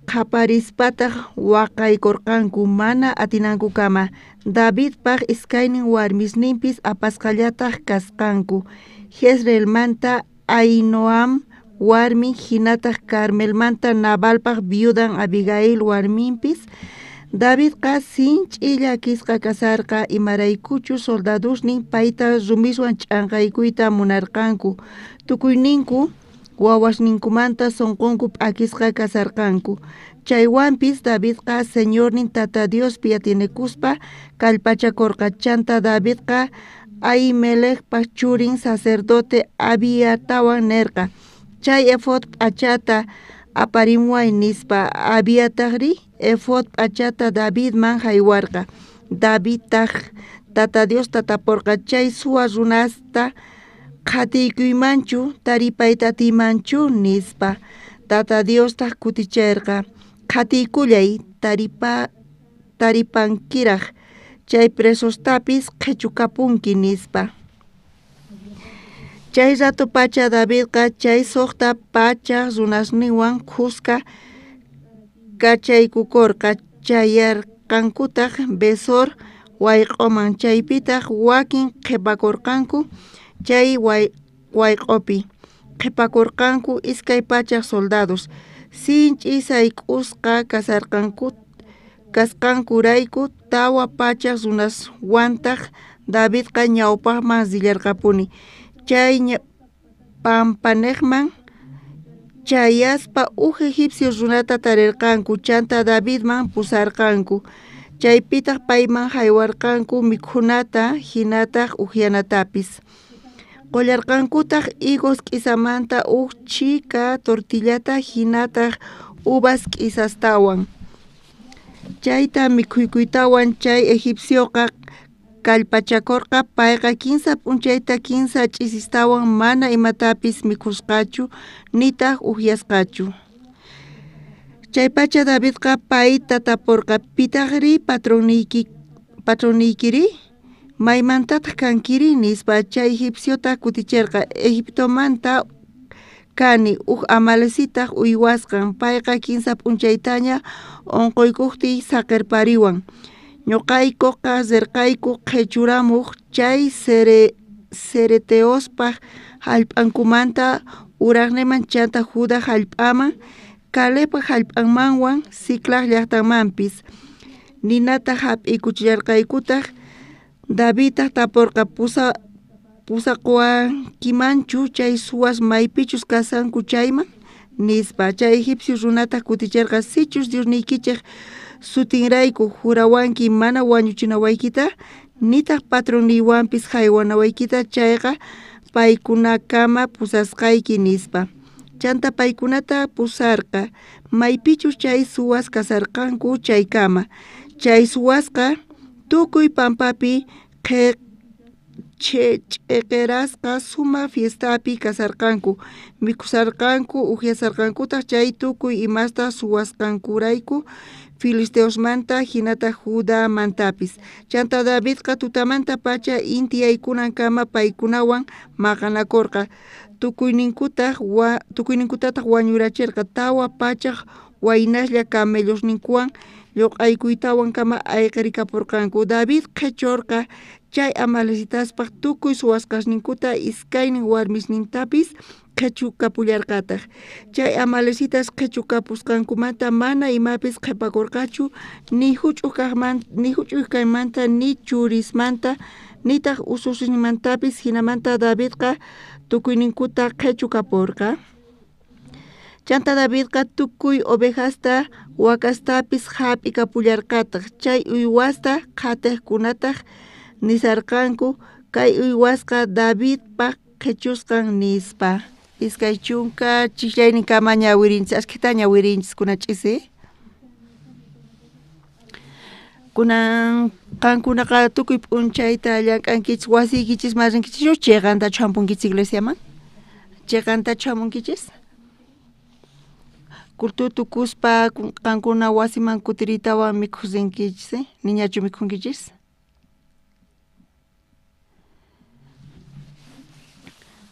qhaparispataq waqaykurqanku mana atinankukama. Davidpaq iskaynin warmisninpis apasqallataq kasqanku. Jezreelmanta Ahinoam warmin hinataq Carmelmanta Nabalpaq viudan Abigail warminpis. Davidqa sinch'i llakisqa kasarqa imaraykuchu soldadosnin payta rumiswan ch'anqaykuyta munarqanku. Tukuyninku wawasninkumanta sunqunku p'akisqa kasarqanku. Chaywanpis Davidqa Señornin Tata Diospi yatinikuspa kallpachakurqa. Chanta Davidqa Ahimelech churin sacerdote Abiatawan nerqa. Chay efod p'achata aparimway nispa Abiatagri efod p'achata David man haywarqa. David tata Dios tataporqa chay suwa runasta qhatiykuymanchu taripayta timanchu nispa. Tata Dios kutichayrqa qhatikullay taripankiraq chay presostapis qhechukapunki nispa. Chay rato pacha Davidqa chay suqta pacha runasninwan qusqa kachaykukurqa chayarqankutaq Besor wayq'uman chaypitaq wakin qhipakurqanku chay wayq'upi qhipakurqanku iskay pachak soldados sinch'i sayk'usqa kasqankurayku tawa pachak runaswantaq Davidqa ñawpaqman sillarqapuni chay pampanejman chayaspa egipcio runata tarirqanku chanta Davidman pusarqanku chaypitaq payman haywarqanku mikhunata hinataq ujianatapis qollarqankutaq higos k'isamanta chika tortillata hinataq uvas k'isastawan chayta mikhuykuytawan chay egipcioqa kallpachakurqa payqa kinsa p'unchayta kinsa ch'isistawan mana imatapis mikhusqachu nitaq ujiasqachu. Chay pacha Davidqa payta tapurqa pitaqri patroniykiri maymantataq kankiri nispa chay egipciota kutichirqa Egiptomanta kani amalecitaq uywasqan payqa kinsa p'unchaytaña onquykuqtiy saqirpariwan ñuqayku qasirqayku qhechuramuq chay Cereteospaq hallp'ankumanta uraqniman chanta Juda hallp'aman Calebqa hallp'anmanwan Siclag llaqtamanpis ninata hap'ikuchillarqaykutaq Davidtaq tapurqa pusaqwankimanchu chay suwas maypichus kasanku chayman nispa chay egipcio runata kutichirqa sichus Diosniykichik sutinrayku jurawanki mana wañuchinawaykita nitaq patroniywanpis haywanawaykita chayqa paykunakama pusasqayki nispa chanta paykunata pusarqa maypichus chay suwas kasarqanku chaykama chay suwasqa tukuy pampapi ch'eqerasqa suma fiestapi kasarqanku mikusarqanku ujiasarqankutaq chay tukuy imasta suwasqankurayku Filisteosmanta hinata Judamantapis chanta Davidqa tutamanta pacha intiyaykunankama paykunawan maqanakurqa tukuyninkutataq wañurachirqa tawa pachaq waynaslla camellosninkuwan lluq'aykuytawan kama ayqirikapurqanku David qhechurqa chay amalecitaspaq tukuy suwasqasninkuta iskaynin warmisnintapis qhechukapullarqataq chay amalecitas qhechukapusqankumanta mana imapis qhipakurqachu ni huch'uykaymanta ni churismanta nitaq ususismantapis hinamanta Davidqa tukuyninkuta qhechukapurqa chanta Davidqa tukuy ovejasta wakastapis hap'ikapullarqataq chay uywasta qhatiqkunataq nisarqanku kay uywasqa Davidpaq qhechusqan nispa iskay chunka chishlayninkama ñawirinchis ashkhita ñawirinchis kuna ch'isi kunan qankunaqa tukuy p'unchayta llank'ankichis wasiykichis marinkichis chayqantachu hampunkichis iglesiaman chayqantachu hamunkichis kultutukuspa qankuna wasiman kutiriytawan mikhusinkichis niñachu mikhunkichis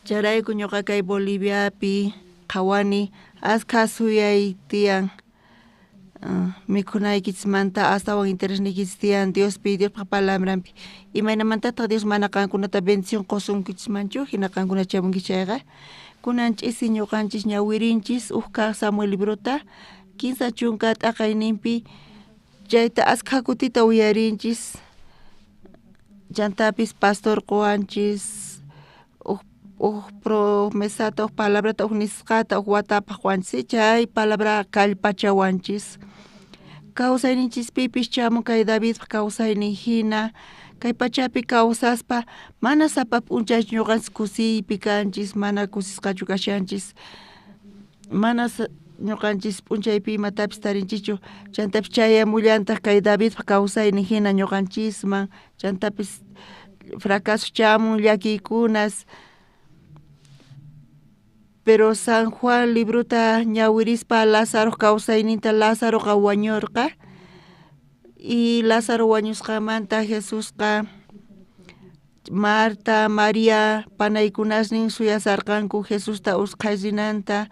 charayku ñuqa kay Boliviapi qhawani ashkha suyay tiyan mikhunaykichimanta astawan interesnikichis tiyan Diospaq palabrampi imaynamantataq Dios mana qankunata bendición qusunkichismanchu hina qankuna chamunkichayqa kunan ch'isi ñuqanchis ñawirinchis kaq Samuel librota kinsa chunka t'aqayninpi chayta ashkha kutita uyarinchis chantapis pastor quwanchis promesata palabrata nisqata watapaq wanchis chay palabra kallpachawanchis kawsayninchispipis chamun kay David kawsaynin hina kay pachapi kawsaspa mana sapa p'unchay ñuqanchis kusiypi kanchis mana kusisqachu kashanchis mana ñuqanchis p'unchaypi imatapis tarinchichu chantapis chayamullantaq kay Davidpa kawsaynin hina ñuqanchisman chantapis fracaso chamun llakiykunas pero San Juan libruta ñawirispa Lázaro kawsayninta Lázaroqa wañurqa y Lázaro wañusqamanta Jesusqa Marta, María panaykunasnin suyasarqanku Jesusta usqhallinanta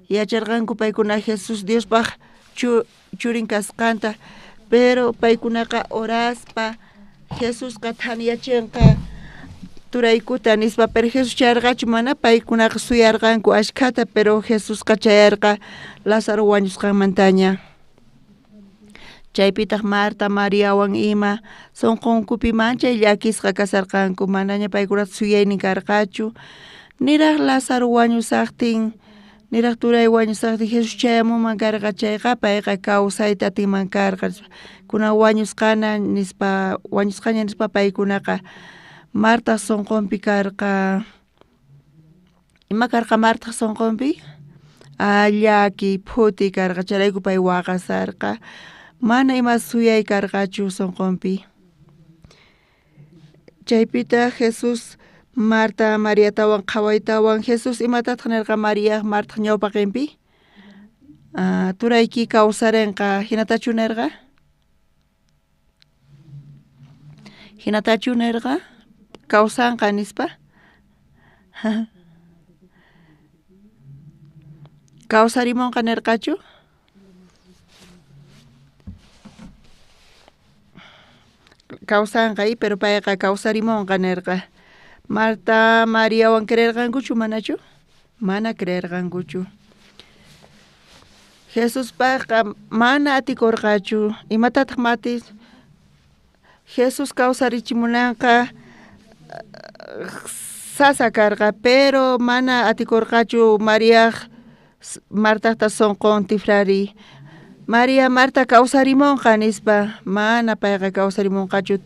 yacharqanku paykuna Jesus Diospaq churin kasqanta pero paykunaqa oraspa Jesusqa thaniyachinqa turaykuta nispa pero Jesus chayarqachu mana paykunaqa suyarqanku ashkhata pero Jesusqa chayarqa Lázaro wañusqanmantaña chaypitaq Marta, Mariawan ima sunqunkupi manchay llakisqa kasarqanku manaña paykuna suyaynin karqachu niraq Lázaro wañusaqtin niraq turay wañusaqtin Jesus chayamunman karqa chayqa payqa kawsayta atinman karqa kunan wañusqaña nispa paykunaqa Marta sunqunpi karqa ima karqa Marta sunqunpi llaki phuti karqa charayku pay waqasarqa mana ima suyay karqachu sunqunpi chaypita Jesus Marta Mariatawan qhawaytawan Jesus imatataq nirqa María Marta ñawpaqinpi turayki kawsarinqa hinatachu nirqa kawsanqa nispa kawsarimunqa nirqachu kawsanqa pero payqa kawsarimunqa nirqa Marta Mariawan creerqankuchu manachu mana creerqankuchu Jesuspaqqa mana atikurqachu imatataq matis Jesus kawsarichimunanqa sasa karqa pero mana atikurqachu María Martaqta sunqun tifrari María Marta kawsarimunqa nispa mana payqa kawsarimunqachu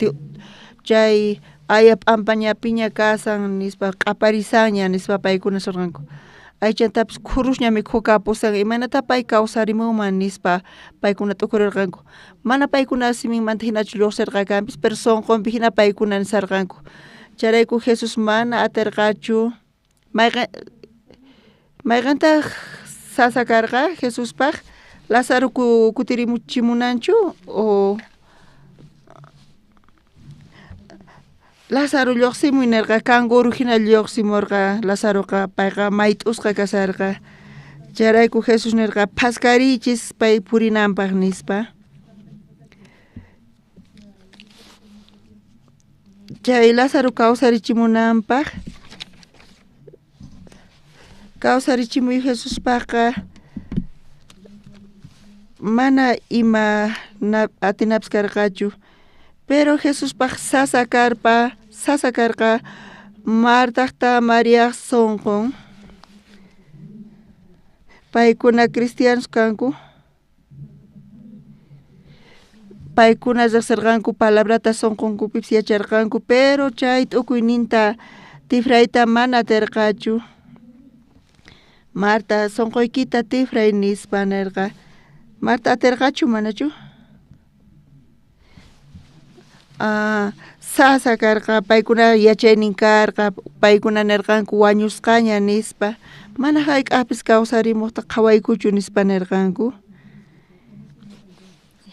chay aya p'ampañapiña kasan nispa q'aparisaña nispa paykuna surqanku aychantapis khurusñami khukapusan imanata pay kawsarimunman nispa paykuna t'ukurirqanku mana paykuna simimanta hinachu lluqsirqakanpis pero sunqunpi hina paykuna nisarqanku charayku Jesus mana atirqachu mayqantaq sasa karqa Jesuspaq Lázaro kutirimuchimunanchu o Lázaro lluqsimuy nirqa kanguru hina lluqsimurqa Lázaroqa payqa mayt'usqa kasarqa charayku Jesus nirqa phaskarichis pay purinanpaq nispa chay Lázaro kawsarichimunanpaq kawsarichimuy Jesuspaqqa mana ima atinapis karqachu pero Jesuspaq sasa karqa Martaqta María sunqun paykuna cristianos kanku paykuna riqsirqanku palabrata sunqunkupipas yacharqanku pero chay t'ukuyninta tifrayta mana atirqachu Marta sunquykita tifray nispa nirqa Marta atirqachu manachu sasa karqa paykuna yachaynin karqa paykuna nirqanku wañusqaña nispa mana hayk'aqpis kawsarimuqta qhawaykuchu nispa nirqanku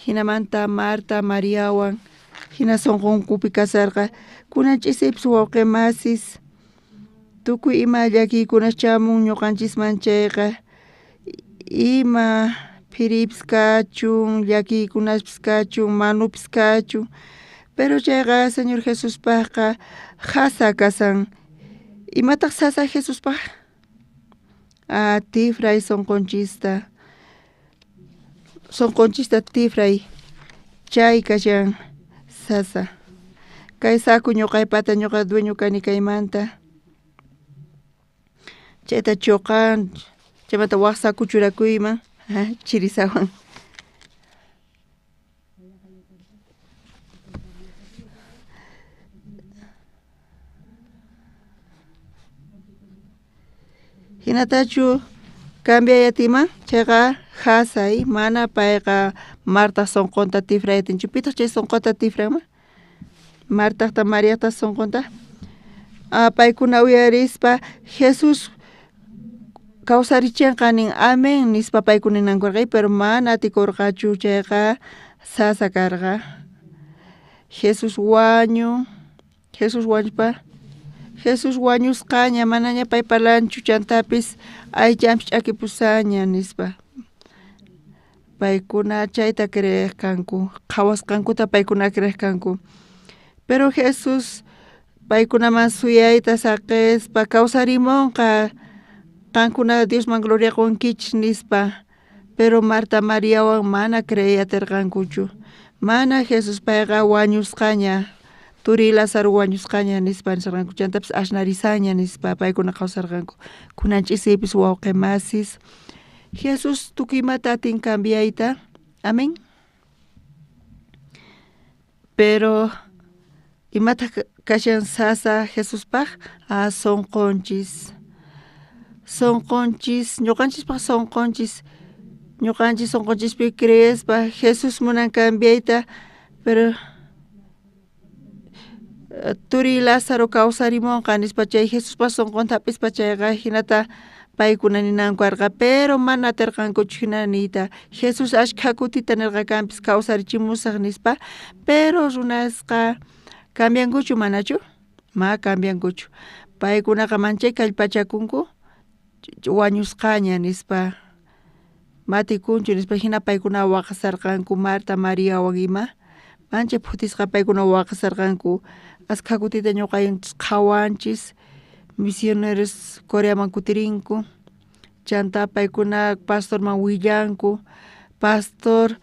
hinamanta Marta Mariawan hina sunqunkupi kasarqa kunan ch'isipis wawqimasis tukuy ima llakiykunas chamun ñuqanchisman chayqa ima phiripis kachun llakiykunaspis kachun manupis kachun pero chayqa Señor Jesuspaqqa hasa kasan imataq sasa Jesuspaq tifray sunqunchista tifray chay kashan sasa kay saku ñuqaypata ñuqa dueño kani kaymanta chayta chuqan chaymanta waq saku churakuyman chirisawan Hinatachu cambiayatima chayqa hasay mana payqa Marta sonqonta tifrayatinchu pitaq chay sonqota tifranman Martaqta Mariaqta sonqonta paykuna uyarispa Jesus kawsarichinqa nin amen nispa paykuna ninankurqay pero mana atikurqachu chayqa sasa karqa Jesus wañuspa Jesus wañusqaña manaña pay parlanchu chantapis aychanpis ch'akipusaña nispa paykuna chayta creek kanku qhawasqankuta paykuna creek kanku pero Jesus paykunaman suyayta saqispa kawsarimunqa qankuna Diosman gloriakunkichis nispa pero Marta Mariawan mana creyatirqankuchu mana Jesus payqa wañusqaña Turi Lázaro wañusqaña nispa nisarqanku chantapis ashnarisaña nispa paykuna kawsarqanku kunanch'isipis wawqimasis Jesus tukuymata atin cambiayta amén pero imata kashan sasa Jesuspaq sonqonchis ñuqanchispaq sonqonchispi creespa Jesus munan cambiayta pero Turi Lázaro kawsarimunqa nispa chay Jesuspa sonqontapispa chayqa hinata paykuna ninankarqa pero mana atirqankuchu hina niyta Jesus ashkha kutita nirqakanpis kawsarichimusaq nispa pero runasqa cambiankuchu manachu ma cambiankuchu paykunaqa manchay kallpachakunku wañusqaña nispa matikunchu nispa hina paykuna waqasarqanku Marta Mariawan ima manchay phutisqa paykuna waqasarqanku ashkha kutita ñuqaychis qhawanchis misioneros Coreaman kutirinku chanta paykuna pastorman willanku pastor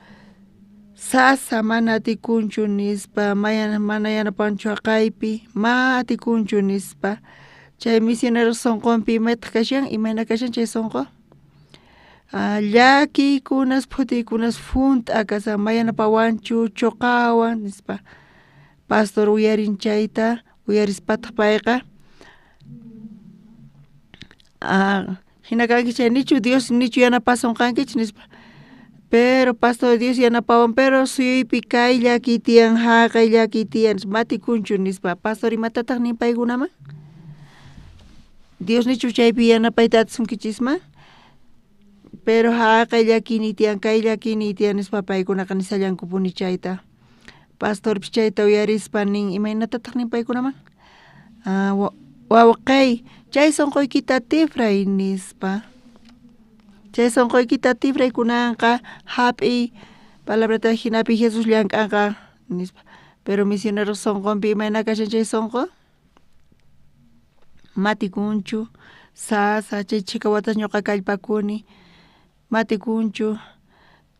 sasa mana atikunchu nispa mana yanapanchu haqaypi ma atikunchu nispa chay misioneros sonqonpi imayta kashan imayna kashan chay sonqo llakikunas phutikunas funt'a kasan mayanapawanchu chuqawan nispa pastor uyarin chayta uyarispataq payqa hinakanki chay nichu Dios nichu yanapasunqankichis nispa pero pastor Dios yanapawan pero suyuypi kay llaki tiyan haqay llaki tiyan matikunchu nispa pastor imatataq nin paykunaman Dios nichu chaypi yanapayta atisunkichikman pero haqay llakini tiyan kay llakini tiyan nispa paykunaqa nisallankupuni chayta pastorpis chayta uyarispa nin imaynatataq nin paykunaman wawqay chay sonqoykita tifray nispa chay sonqoykita tifray kunanqa hap'iy palabrata hinapi Jesus llank'anqa nispa pero misionero sonqonpi imayna kashan chay sonqo matikunchu sasa chay chika watas ñuqa kallpakuni matikunchu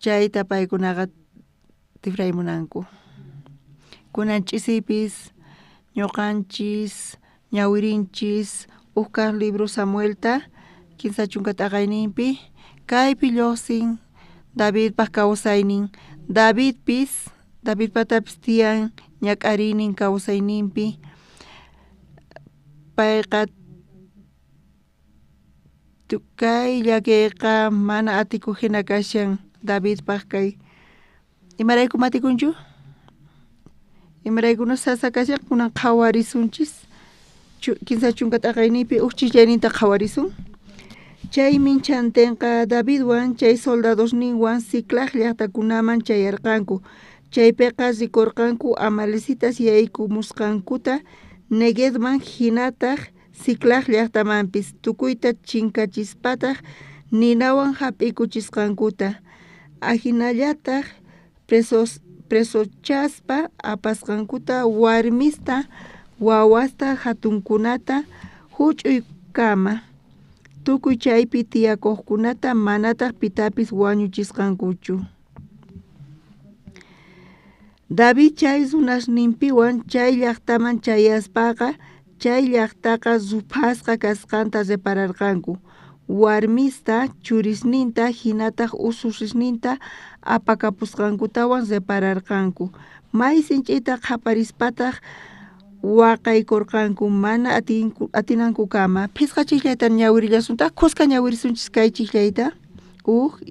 chayta paykunaqa tifraymunanku kunanch'isipis ñuqanchis ñawirinchis Oscar libro Samuelta kinsa chunka t'aqayninpi kaypi lluqsin Davidpaq kawsaynin Davidpatapis tiyan ñak'arinin kawsayninpi payqa kay llakiyqa mana atikuq hina kashan Davidpaq kay imarayku matikunchu imaraykuna sasa kashan kunan qhawarisunchis kinsa chunka t'aqayninpi uchillayninta qhawarisun chaymi chantinqa Davidwan chay soldadosninwan Siclag llaqtakunaman chayarqanku chaypiqa rikurqanku amalecitas yaykumusqankuta Neguevman hinataq Siclag llaqtamanpis tukuyta chinkachispataj ninawan hap'ikuchisqankuta ahinallataq presochaspa apasqankuta warmista wawasta hatunkunata huch'uykama tukuy chaypi tiyakuqkunata manataq pitapis wañuchisqankuchu David chay runasninpiwan chay llaqtaman chayaspaqa chay llaqtaqa supasqa kasqanta repararqanku warmista churisninta hinataq ususisninta apakapusqankutawan repararqanku may sinch'ita qhaparispataq waqaykurqanku mana atinanku kama phisqa chiklayta ñawirillasunta qusqa ñawirisunchis kay chiklayta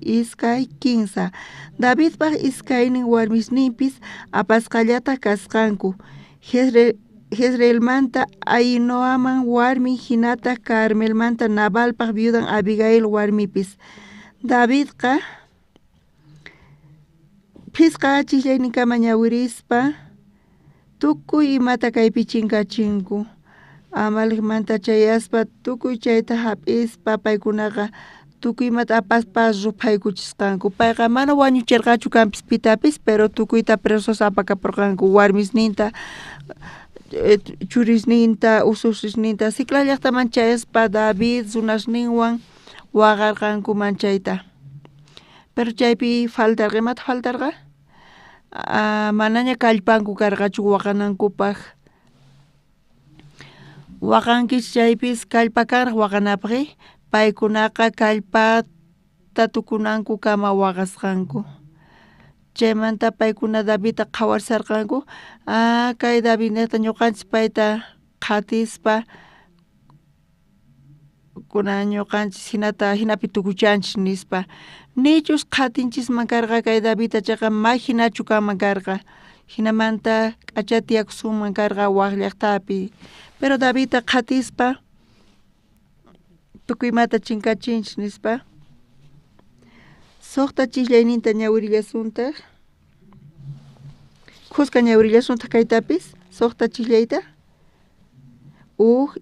iskay 15 Davidpaq iskaynin warmisninpis apasqallata kasqanku Jezreelmanta Ahinoaman warmi hinata Carmelmanta Nabalpaq viudan Abigail warmipis Davidqa phisqa chiklayninkama ñawirispa tukuy imata kaypi chinkachinku Amalekmanta chayaspa tukuy chayta hap'ispa paykunaqa tukuy imata apaspas rupaykuchisqanku payqa mana wañuchirqachu kanpis pitapis pero tukuyta presos apakapurqanku warmisninta churisninta ususisninta Siclac llaqtaman chayaspa David runasninwan waqarqanku manchayta pero chaypi faltarqa imata faltarqa manaña kallpanku karqachu waqanankupaq waqankichis chaypis kallpa karaq waqanapaqi paykunaqa kallpata tukunanku kama waqasqanku chaymanta paykuna Davidta qhawarsarqanku kay David niqta ñuqanchis payta qatispa ñuqanchis hinapi tukuchanchis nispa nichus qatinchikman karqa kay Davidta chayqa may hinachu kama karqa hinamanta k'acha tiyakusunman karqa waq llaqtapi pero Davidta qatispa tukuymata chinkachinchis nispa suqta chiklayninta ñawirillasunta qusqa ñawirillasunta kaytapis suqta chiklayta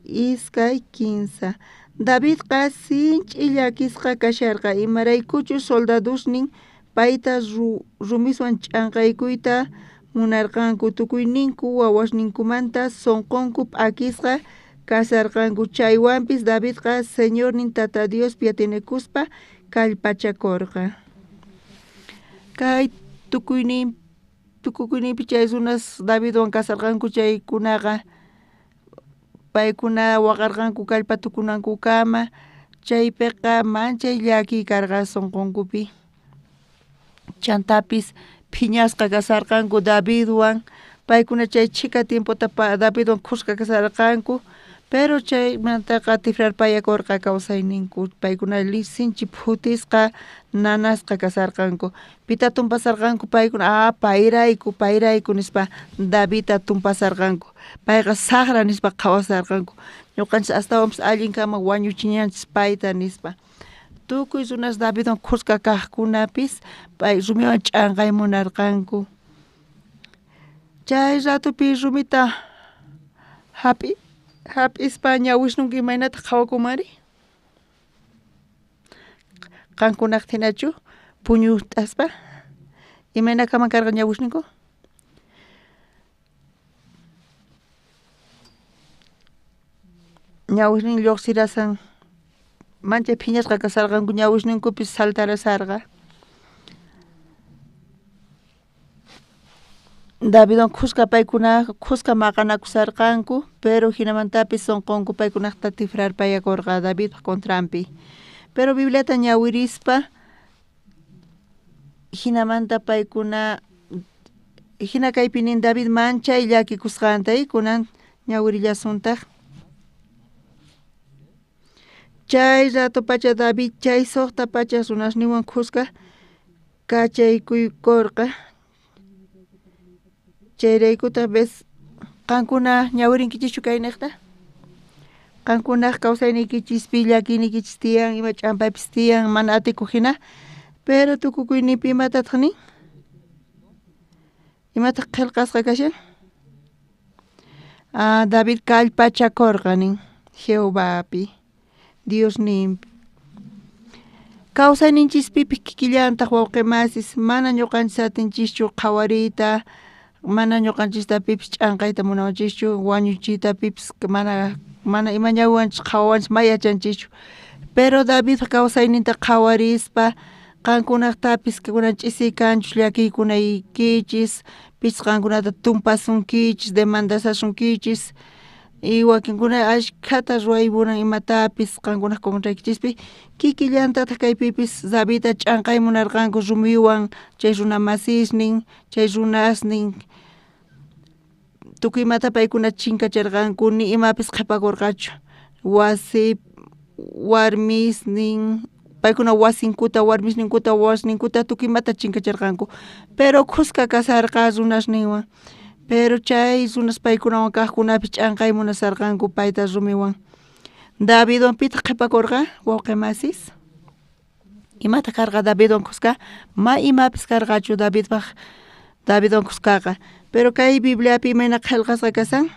iskay 15 Davidqa sinch'i llakisqa kasharqa imaraykuchus soldadusnin payta rumiswan ch'anqaykuyta munarqanku tukuyninku wawasninkumanta sunqunku p'akisqa kasarqanku chaywanpis Davidqa Señornin Tata Diospi yatinakuspa kallpachakurqa kay tukukuyninpi chay runas Davidwan kasarqanku chaykunaqa paykuna waqarqanku kallpa tukunanku kama chaypiqa manchay llaki karqa sunqunkupi chantapis phiñasqa kasarqanku Davidwan paykuna chay chika tiempota Davidwan qusqa kasarqanku pero chaymantaqa tifrarpayakurqa kawsayninku paykuna sinchi phutisqa nanasqa kasarqanku pita tumpasarqanku paykuna payrayku nispa Davidta tumpasarqanku payqa saqra nispa qhawasarqanku ñuqanchis astawan allinkama wañuchiñanchis payta nispa tukuy runas Davidwan qusqa kaqkunapis pay rumiwan ch'anqay munarqanku chay ratupi rumita hap'ispa ñawishnunku imaynata qhawakumari qankunaq hinachu puñu t'aspa imaynakaman karqa ñawishninku ñawishnin lluqsirasan manchay phiñasqa kasarqanku ñawishninkupis saltarasarqa Davidwan qusqa maqanakusarqanku pero hinamantapis sunqunku paykunaqta tifrarpayakurqa David contrampi pero Bibliata ñawirispa hinamanta paykuna hina kaypi nin David manchay llakikusqantay kunan ñawirillasunta chay rato pacha David chay suqta pacha runasninwan qusqa kachaykuykurqa chayraykuta ves qankuna ñawirinkichishchu kay niqta qankunaq kawsaynikichispi llakinikichis tiyan ima ch'ampaypis tiyan mana atikuq hina pero tukukuynipi imatataq nin imataq qillqasqa kashan David kallpachakurqa nin Jehovapi Diosninpi kawsayninchispipi kikillantaq wawqimasis mana ñuqanchis atinchishchu qhawariyta mana ñuqanchistapipish ch'anqayta munawanchischu wañuchiytapipis mana ima ñawiwanchis qhawawanchis mayachanchishchu pero David kawsayninta qhawarispa qankunaqtapis kunan ch'isiykanchus llakiykunaykichis pichis qankunata tumpasunkichis demandasashunkichis y wakinkuna ashkhata ruwaymunan imatapis qankunaq kuntraykichispi kikillantataq kaypipis Davidta ch'anqay munarqanku rumiwan chay runa masisnin chay runasnin tukuymata paykuna chinkacharqanku ni imapis qhipakurqachu wasi warmisnin paykuna wasinkuta warmisninkuta wawasninkuta tukuymata chinkacharqanku pero kuska kasarqa runasninwan pero chay runas paykunawan kaqkunapis ch'anqay munasarqanku payta rumiwan Davidwan pita qhipakurqa wawqimasis imata karqa Davidwan kuska ma imapis karqachu Davidwan kuskaqa pero kay Bibliapi imayna qillqasqa kasan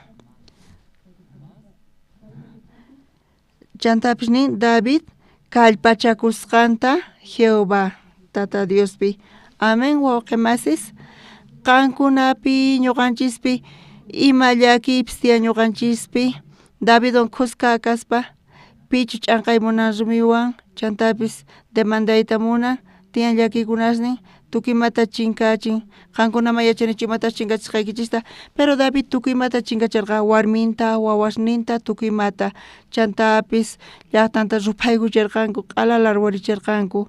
chantapis nin David kallpachakusqanta Jehová Tata Diospi amén wawqimasis qankunapi ñuqanchispi ima llakipis tiyan ñuqanchispi Davidwan kuska kaspa pichu ch'anqay munan rumiwan chantapis demandayta munan tiyan llakikunasnin tukuymata chinkachin qankunaman yachanichu imatash chinkachisqaykichista pero David tukuymata chinkacharqa warminta wawasninta tukuymata chantapis llaqtanta rupaykucharqanku q'alala ruwaricharqanku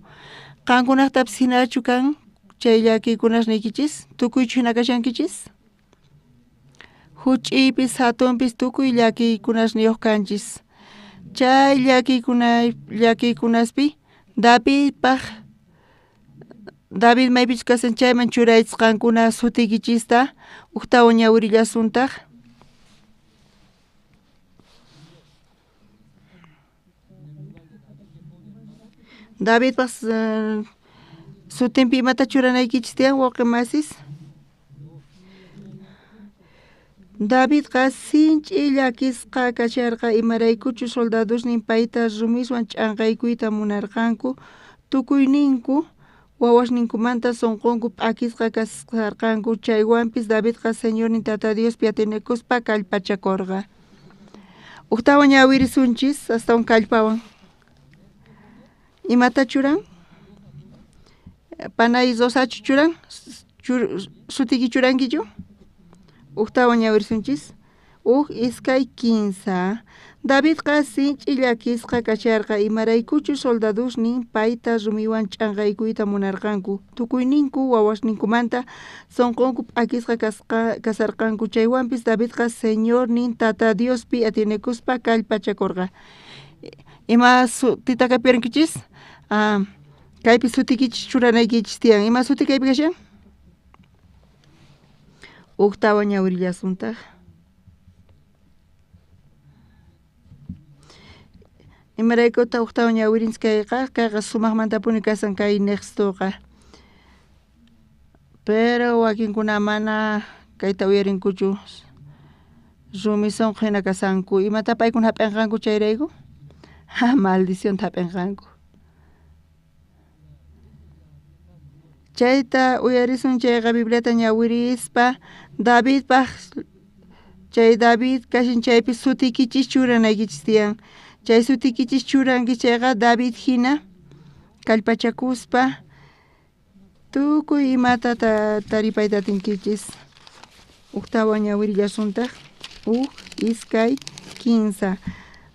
qankunaqtapis hinachu kan chay llakikunasniykichis tukuychu hina kashankichis huch'iypis hatunpis tukuy llakikunasniyuq kanchis chay llakikunaspi David maypich kasan chayman churaychqankuna sutikichista uqtawan ñawirillasuntaq David pas sutinpi imata churanaykichis tiyan wawqimasis David sinch'i llakisqa kasharqa imaraykuchu soldadosnin payta rumiswan ch'anqaykuyta munarqanku tukuyninku wawasninkumanta sunqunku p'akisqa kasarqanku chaywanpis Davidqa Señornin Tata Diospi atinakuspa kallpachakurqa uqtawan ñawirisunchis astawan kallpawan imata churan panay rosachu churan sutiki churankichu uqtawan ñawirisunchis iskay kinsa Davidqa sinch'i llakisqa kasharqa imaraykuchu soldadosnin payta rumiwan ch'anqaykuyta munarqanku tukuyninku wawasninkumanta sunqunku p'akisqa kasarqanku chaywanpis Davidqa Señornin Tata Diospi atinakuspa kallpachakurqa ima sutita kapirankichis kaypi sutikichis churanaykichis tiyan ima suti kaypi kashan uqtawan ñawirillasuntaq imaraykuta uqtawan ñawirinchis kayqa sumaqmantapuni kasan kay Nextoqa pero wakinkuna mana kayta uyarinkuchu rumi sunqu hina kasanku imata paykuna hap'inqanku chayrayku maldición hap'inqanku chayta uyarisun chayqa Bibliata ñawirispa Davidpaq chay David kashin chaypi sutikichis churanaykichis tiyan chay sutikichis churanki chayqa David hina kallpachakuspa tukuy imata taripayta tinkichis uqtawan ñawirillasuntaq iskay kinsa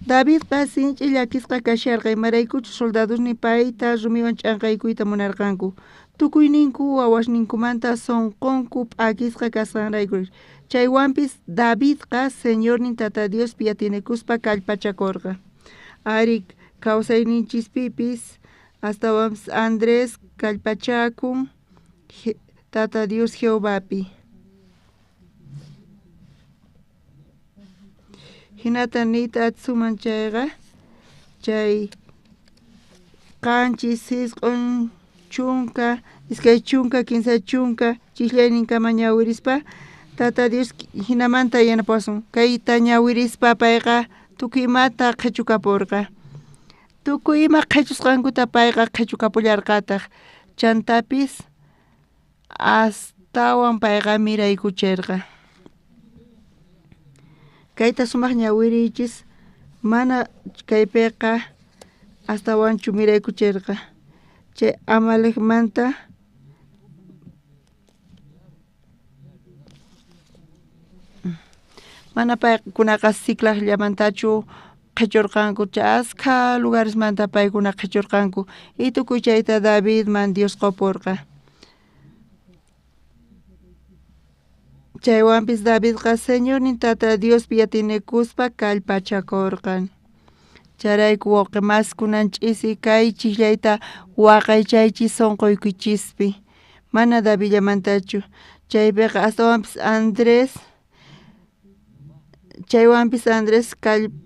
Davidqa sinch'i llakisqa kasharqa imaraykuchu soldadosnin payta rumiwan ch'anqaykuyta munarqanku tukuyninku wawasninkumanta sunqunku p'akisqa kasqanrayku chaywanpis Davidqa Señornin Tata Diospi atinakuspa kallpachakurqa ari kawsayninchispipis astawanpis Andrés kallpachakun Tata Dios Jehovapi hinata nita atsuman chayqa chay qanchis sisqun chunka iskay chunka kinsa chunka chiklayninkama ñawirispa Tata Dios hinamanta yanapasun kayta ñawirispa payqa tukuymata qhichukapurqa tukuyma qhichusqankuta payqa qhichukapullarqataq chantapis astawan payqa miraykuchirqa kayta sumaq ñawirichis mana kaypiqa astawanchu miraykuchirqa chay Amalekmanta mana paykunaqa Siclagllamantachu qhichurqanku askha lugaresmanta paykuna qhichurqanku y tukuy chayta Davidman Dios qupurqa chaywanpis Davidqa Señor nin tata Dios yatinekuspa kallpachakurqan. Charayku wawqimaskunan ch'isi kay chillayta waqaychaychis sunquykuchispi. Mana Davillamantachu. Chaypiqa astawan Andrés chaywanpis Andrés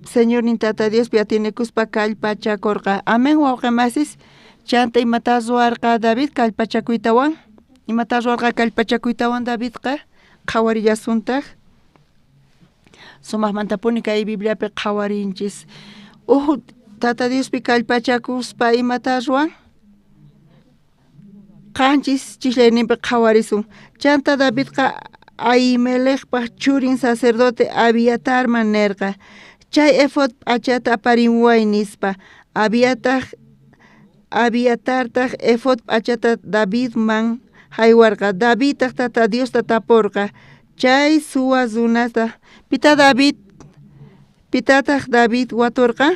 Señor nin tata Dios yatinekuspa kallpachakurqa. Amén wawqimasis. Chanta imata ruwarqa David kallpachakuytawan. Imata ruwarqa kallpachakuytawan Davidqa qhawarillasuntaq. Sumaqmantapuni kay Bibliapi qhawarinchis. Tata Diospi kallpachakuspa imata ruwan. Qanchis chishlayninpi qhawarisun. Chanta Davidqa Ahimelechpa churin sacerdote Abiatarman nerqa. Chay efod p'achata aparinway nispa. Abiatartaq efod p'achata Davidman haywarqa. Davidtaq tata Diosta tapurqa. Chay suwa runasta. Pitataq David waturqa?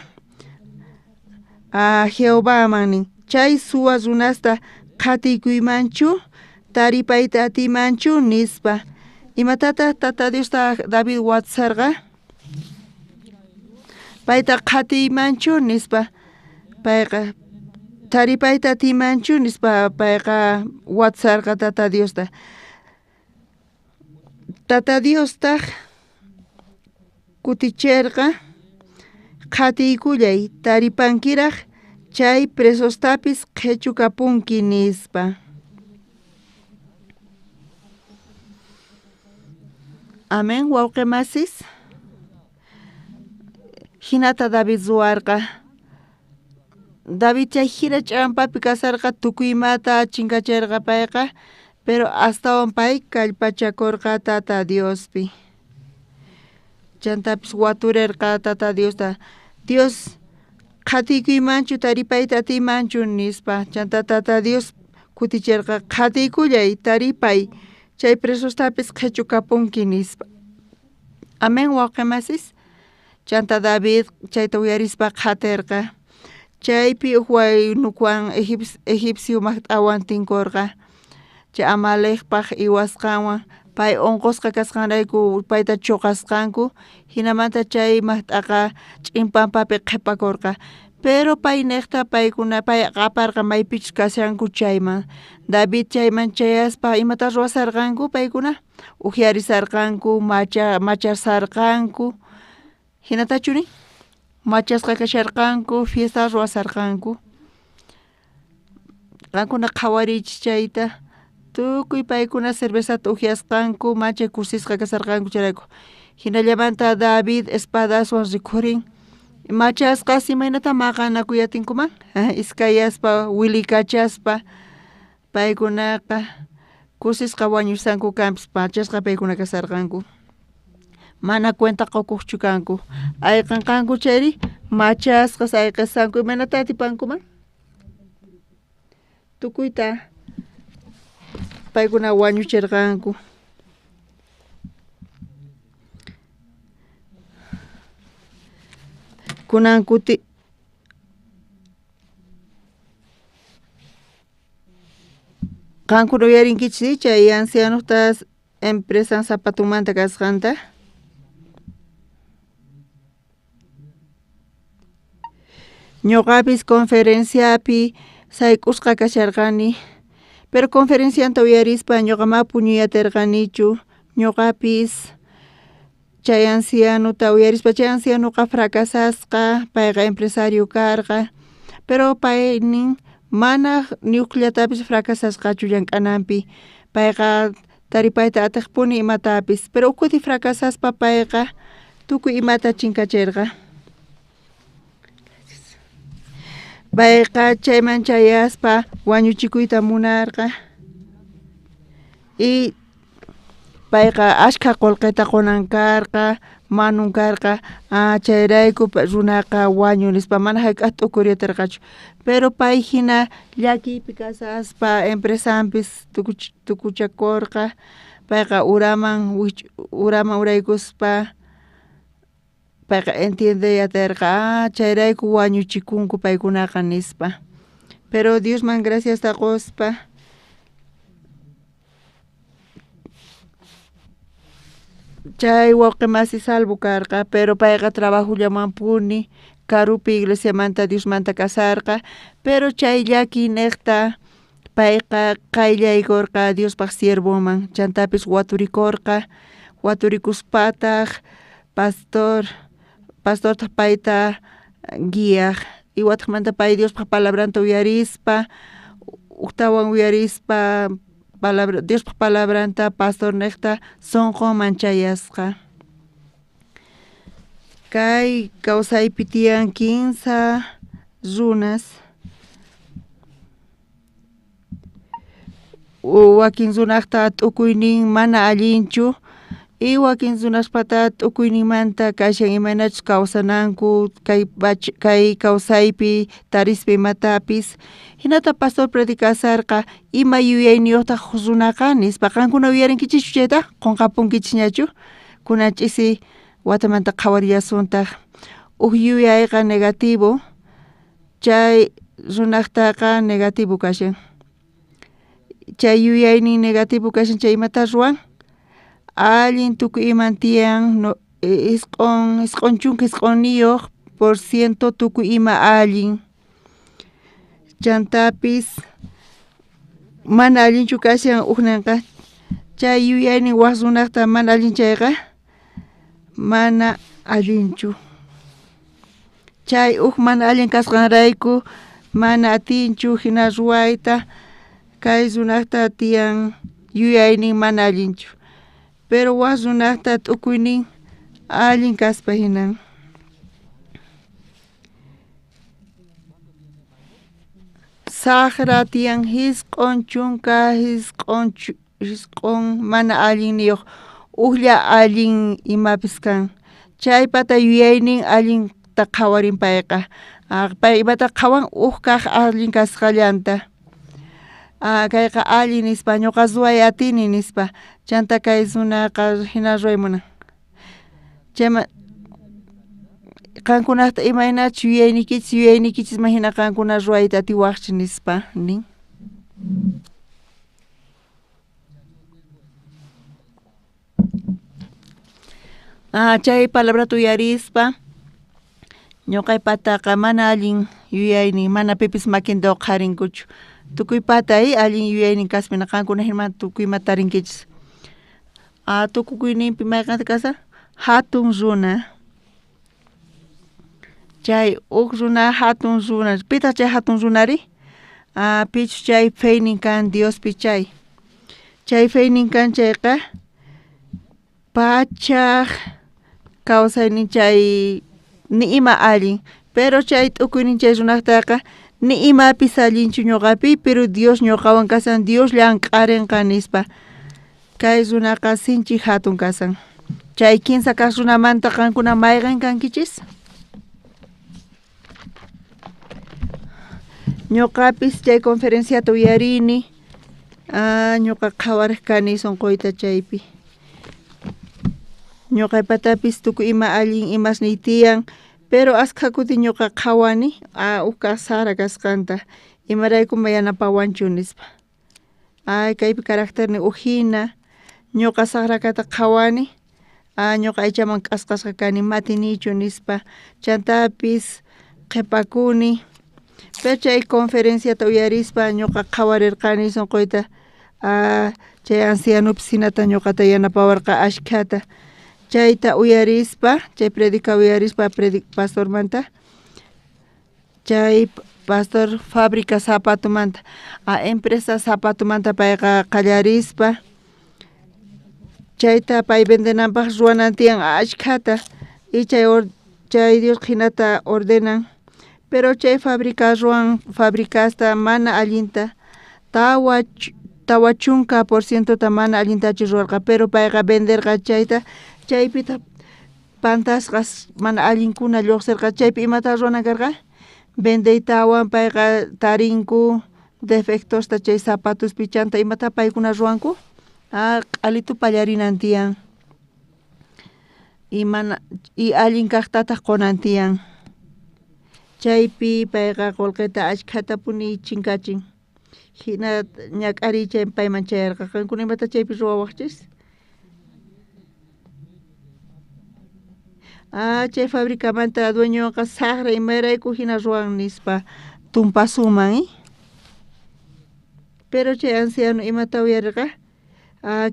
Jehová manin. Chay suwa runasta qhatikuymanchu, taripayta atimanchu nispa. Imatata tata Diosta David watsarqa? Payta qhatiymanchu nispa. Payqa taripayta atimanchu nispa payqa watsarqa tata Diosta. Tata Diosta kuticherqa qhatiykullay taripankiraq chay presostapis qhechukapunki nispa. Amén wawqimasis. Hinata David ruwarqa. David chay hira ch'ampapi kasarqa tukuymata chinkacharqa payqa, pero astawan pay kallpachakurqa tata Diospi. Chantapis waturerqa tata Diosta. Dios qhatikuymanchu taripayta atimanchu nispa. Chanta tata Dios kuticherqa qhatikullay taripay chay presostapis qhechukapunki nispa. Amén wawqimasis. Chanta David chayta uyarispa qhatirqa. Chaypi waynukuwan egipcio maqt'awan tinkurqa. Chay Amalekpaq iwasqanwan pay onqusqa kasqanrayku payta chuqasqanku. Hinamanta chay maqt'aqa ch'impanpapi qhipakurqa. Pero pay niqta paykuna pay qaparqa maypichus kashanku chayman. David chayman chayaspa imata ruwasarqanku paykuna. Ujiarisarqanku, macharsarqanku. Hinatachuni? Machasqa kasharqanku, fiesta ruwasarqanku. Qankuna qhawarichis chayta. Tukuy paykuna cervezata ujiasqanku, machay kusisqa kasarqanku charayku. Hinallamanta David espadaswan rikhurin. Machasqa simaynata maqanakuyatinkuman. Iskayaspa, wilikachaspa. Paykunaqa kusisqa wañursanku kanpis machasqa paykuna kasarqanku. Mana cuenta qokuqchu kanku. Ayqanqanku chayri machasqa ayqisanku imanata atipankuman. Tukuyta paykuna wañuchirqanku. Kunan kuti qankuna uyarinkichis chay ancianostas empresa zapatumanta kasqanta. Ñuqapis conferenciapi sayk'usqa kasharqani. Pero conferencianta uyarispa ñuqama puñuyatirqanichu. Ñuqapis chay ancianuta uyarispa chay ancianuqa fracasasqa, payqa empresario karqa. Pero paynin mana niuqllatapis fracasasqachu llank'ananpi. Payqa taripayta atiqpuni imatapis. Pero ukuti fracasaspa payqa tukuy imata chinkachirqa. Payqa chayman chayaspa wañuchikuyta munarqa. Y payqa ashka qullqita qunankarqa, manunkarqa, chayrayku runaqa wañunispa mana hayk'aqta ukuriyatirqachu. Pero pay hina llakiypi kasaspa empresanpis tukuchakurqa. Payqa uraman uraykuspa. Payqa entiendeyatirqa, chayrayku wañuchikunku paykunaqa nispa. Pero Diosman gracias taquspa. chay wawqimasi salvo karqa, pero payqa trabajullaman puni, karupi iglesia manta Dios manta kasarqa, pero chay llaki niqta payqa qayllaykurqa Diospaq siervoman, chantapis waturikurqa, waturikuspataq pastorta payta guiaq, iwataqmanta pay Diospaq palabranta uyarispa, uktawan uyarispa Diospaq palabranta pastor niqta sonqoman chayasqa. Kay kawsaypi tiyan 15 runas, wakin runaqta t'ukuynin mana allinchu y wakin runashpata t'ukuyninmanta kashan imanachus kawsananku kay kawsaypi tarispa imatapis hinata pastor predikasarqa ima yuyayniyuqtaq runaqa nispa qankuna uyarinkichikchu chayta qunqapunkichis ñachu kunan ch'isi watamanta qhawariyasuntaq yuyayqa negativo chay runaqtaqa negativo kashan chay yuyaynin negativo kashan chay imata ruwan allin tukuy iman tiyan isq'un chunka isq'unniyuq por ciento tukuy ima allin chantapis mana allinchu kashan uqninqa chay yuyaynin waq runaqta mana allin chayqa mana allinchu chay mana allin kasqanrayku mana atinchu hina ruwayta kay runaqta tiyan yuyaynin mana allinchu pero waq runaqta t'ukuynin allin kaspa hinan saqra tiyan hisq'un chunka hisq'un mana allin niyuq uqlla allin imapis kan chaypata yuyaynin allinta qhawarin payqa pay imata qhawan kaq allin kasqallanta kayqa allin nispa ñuqa ruway atini nispa chanta kay runaqa hina ruwaymunan chayman qankunaqta imaynachu yuyaynikichis hina qankuna ruwayta atiwaqchu nispa nin chay palabrata uyarispa ñuqaypataqa mana allin yuyaynin mana pipis makinta qarinkuchu tukuy patay allin yuyaynin kaspina qankuna hinman tukuymanta tarinkichis tukukuyninpi mayqanta kasqa hatun runa chay runa hatun runa pitaq chay hatun runari pichu chay feynin kan Diospi chay feynin kan chayqa pachaq kawsaynin chay ni ima allin pero chay t'ukuynin chay runaqtaqa ni imapis allinchu ñuqapi pero Dios ñuqawan kasan Dios llank'arinqa nispa kay runaqa sinchi hatun kasan chay 15 kaq runamanta qankuna mayqan kankichis ñuqapis chay conferenciata uyarini ñuqa qhawaraq kani sunquyta chaypi ñuqaypatapis tukuy ima allin imasniy tiyan pero asqa kuti ñuqa qhawani uka sara kasqanta imaraykuman yanapawanchu nispa kaypi carácterni hina ñuqa saqrakata qhawani ñuqa aychaman k'asqasqa kani matinichu nispa chantapis qhipakuni pero chay conferenciata uyarispa ñuqa qhawarirqani sunquyta chay ancianopis hinata ñuqata yanapawarqa ashkhata chayta uyarispa chay predica uyarispa pastormanta chay pastor fábrica zapatomanta empresa zapatomanta payqa qallarispa chayta pay vendenanpaq ruwanan tiyan ashkhata y chay Dios hinata ordenan pero chay fabricasta mana allinta tawa chunka por cientota mana allintachu ruwarqa pero payqa venderqa chayta chaypita pantasqas mana allinkuna lluqsirqa chaypi imata ruwana karqa vendeytawan payqa tarinku defectosta chay zapatos pichanta imata paykuna ruwanku q'alitu pallarinan tiyan y allin kaqtataq qonan tiyan chaypi payqa qullqita ashkhata puni chinkachin hina ñak'ari chay payman chayarqa qankuna imata chaypi ruwawaqchis chay fabricamanta dueñoqa saqra imayrayku hina ruwan nispa tumpasuman, pero chay anciano imata uyarirqa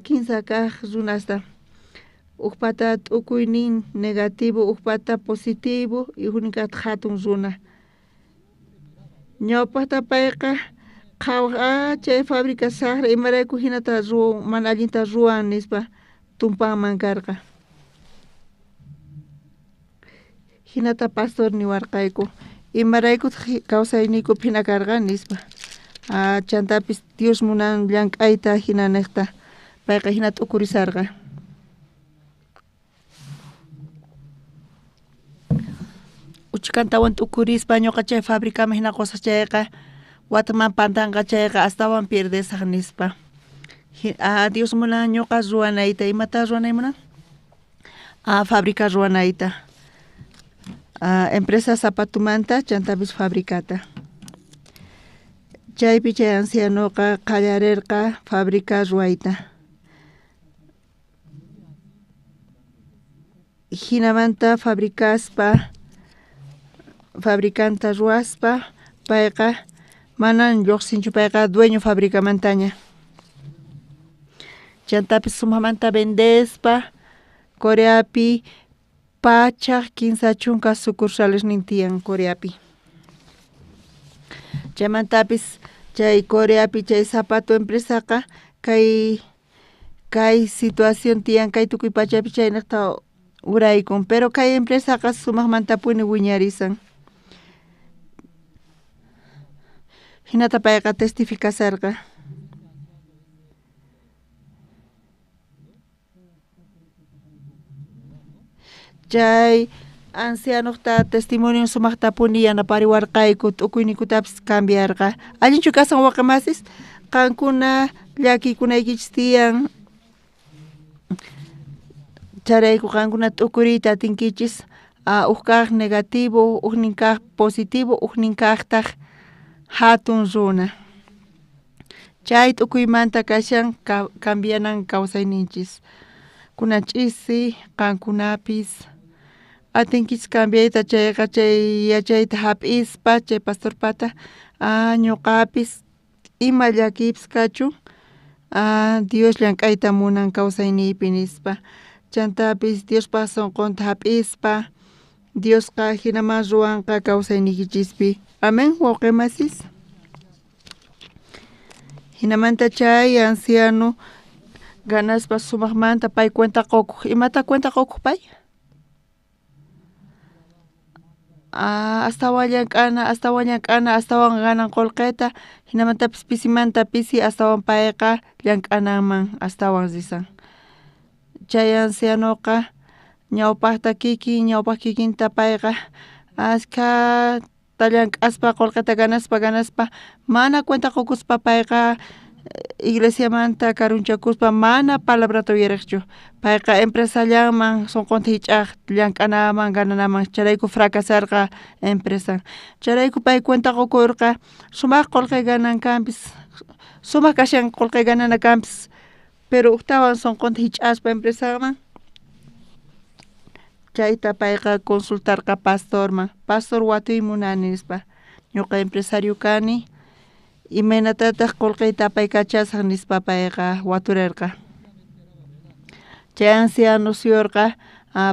kinsa kaq runasta ukpata t'ukuynin negativo ukpata positivo y hunikata hatun runa ñawpata payqa qhawaq chay fábrica saqra imarayku hinata mana allinta ruwan nispa tumpanman karqa hinata pastor niwarqayku imarayku kawsayniku hina karqa nispa chantapis Dios munan llank'ayta hina niqta payqa hina t'ukurisarqa uchikantawan t'ukurispa ñuqa chay fabricaman hina qusachayqa wataman pantanqa chayqa astawan pierdesaq nispa Dios munan ñuqa ruwanayta imata ruwanaymunan fabrica ruwanayta empresa zapatumanta chantapis fabricata chaypi chay ancianoqa qallarirqa fabrica ruwayta hinamanta fabricanta ruwaspa payqa manan lluqsinchu payqa dueño fabricamantaña chantapis sumamanta vendespa Coreapi pachaq kinsa chunka sucursales nin tiyan Coreapi chaymantapis chay Coreapi chay zapato empresaqa kay situación tiyan kay tukuy pachapi chay niqta uraykun pero kay empresaqa sumaqmantapuni wiñarisan hinata payqa testificasarqa chay ancianoqta testimonio sumaqtapuni yanapariwarqayku t'ukuynikutapis cambiarqa allinchu kasan waqamasis qankuna llakikunaykichis tiyan charayku qankuna t'ukuriyta atinkichis uq kaq negativo uqnin kaq positivo uqnin kaqtaq hatun runa chay t'ukuymanta kashan cambianan kawsayninchis kunan ch'isi qankunapis atinkichis cambiayta chayqa chay yachayta hap'ispa chay pastorpata ñuqapis ima llakipis kachun Dios llank'ayta munan kawsayniypi nispa chantapis Diospa sunqunta hap'ispa Diosqa hinaman ruwanqa kawsaynikichispi amén wawqimasis hinamanta chay anciano ganaspa sumaqmanta pay cuenta qokuq imata cuenta qokuq pay astawan llank'ana astawan ganan qullqita hinamantapis pisimanta pisi astawan payqa llank'ananman astawan risan chay ancianoqa ñawpaq kikinta payqa ashkhata llank'aspa qullqita ganaspa mana cuenta qukuspa payqa iglesiamanta karunchakuspa mana palabrata uyariqchu payqa empresallaman sunqunta hich'aq llank'anaman gananaman charayku fracasarqa empresa charayku pay cuenta qukurqa sumaq qullqi ganan kanpis sumaq kashan qullqi ganana kanpis pero uktawan sunqunta hich'aspa empresaman chayta payqa consultarqa pastorman pastor watuy munani nispa ñuqa empresario kani imaynatataq qullqiyta apaykachasaq nispa payqa waturirqa chay anciano señorqa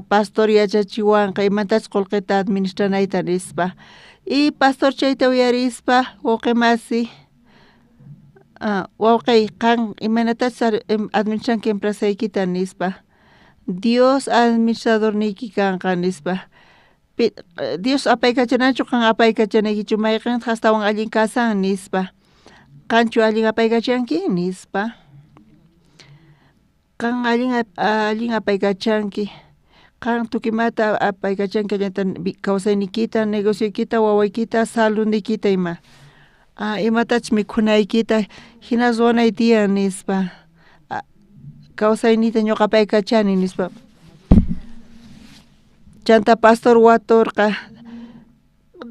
pastor yachachiwanqa imatachus qullqita administranayta nispa y pastor chayta uyarispa wawqimasi wawqay qan imaynatachus administranki empresaykita nispa Dios administradorniyki kanqa nispa Dios apaykachanachu qan apaykachanaykichu mayqantaq astawan allin kasan nispa qanchu allin apaykachanki nispa qan allin apaykachanki qan tukimata apaykachanki allanta kawsaynikita negocioykita wawaykita saludniykita ima imatachus mikhunaykita hina ruwanay tiyan nispa kawsayniyta ñuqa apaykachani nispa chanta pastor waturqa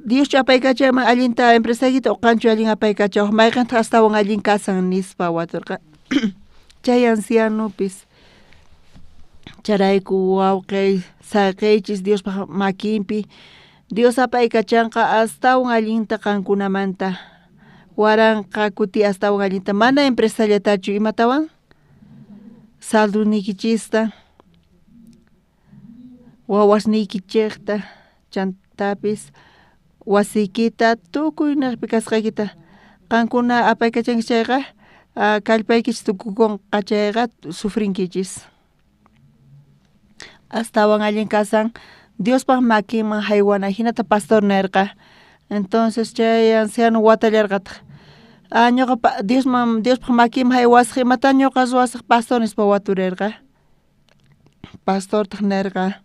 Dios apaykachama allinta empresaykita o qanchu allin apaykachawaq mayqantaq astawan allin kasan nispa waturqa chay ancianopis Charayku wawqi saqaychis Dios makinpi Dios apaykachanqa astawan allinta qankunamanta waranqa kuti astawan allinta mana empresallatachu imatawan saldunikichista wawasnikichikta chantapis wasikita tukuy naqpi kasqaykita qankuna apaykachankichayqa kallpaykichis tukukun qachayqa sufrinkichis astawan allin kasan Diospak makinman haywana hinata pastor nerqa entonces chay anciano watallarqata ñuqa Diospak makinman haywasaq imata ñuqa ruwasaq pastorespa waturirqa pastortaq nerqa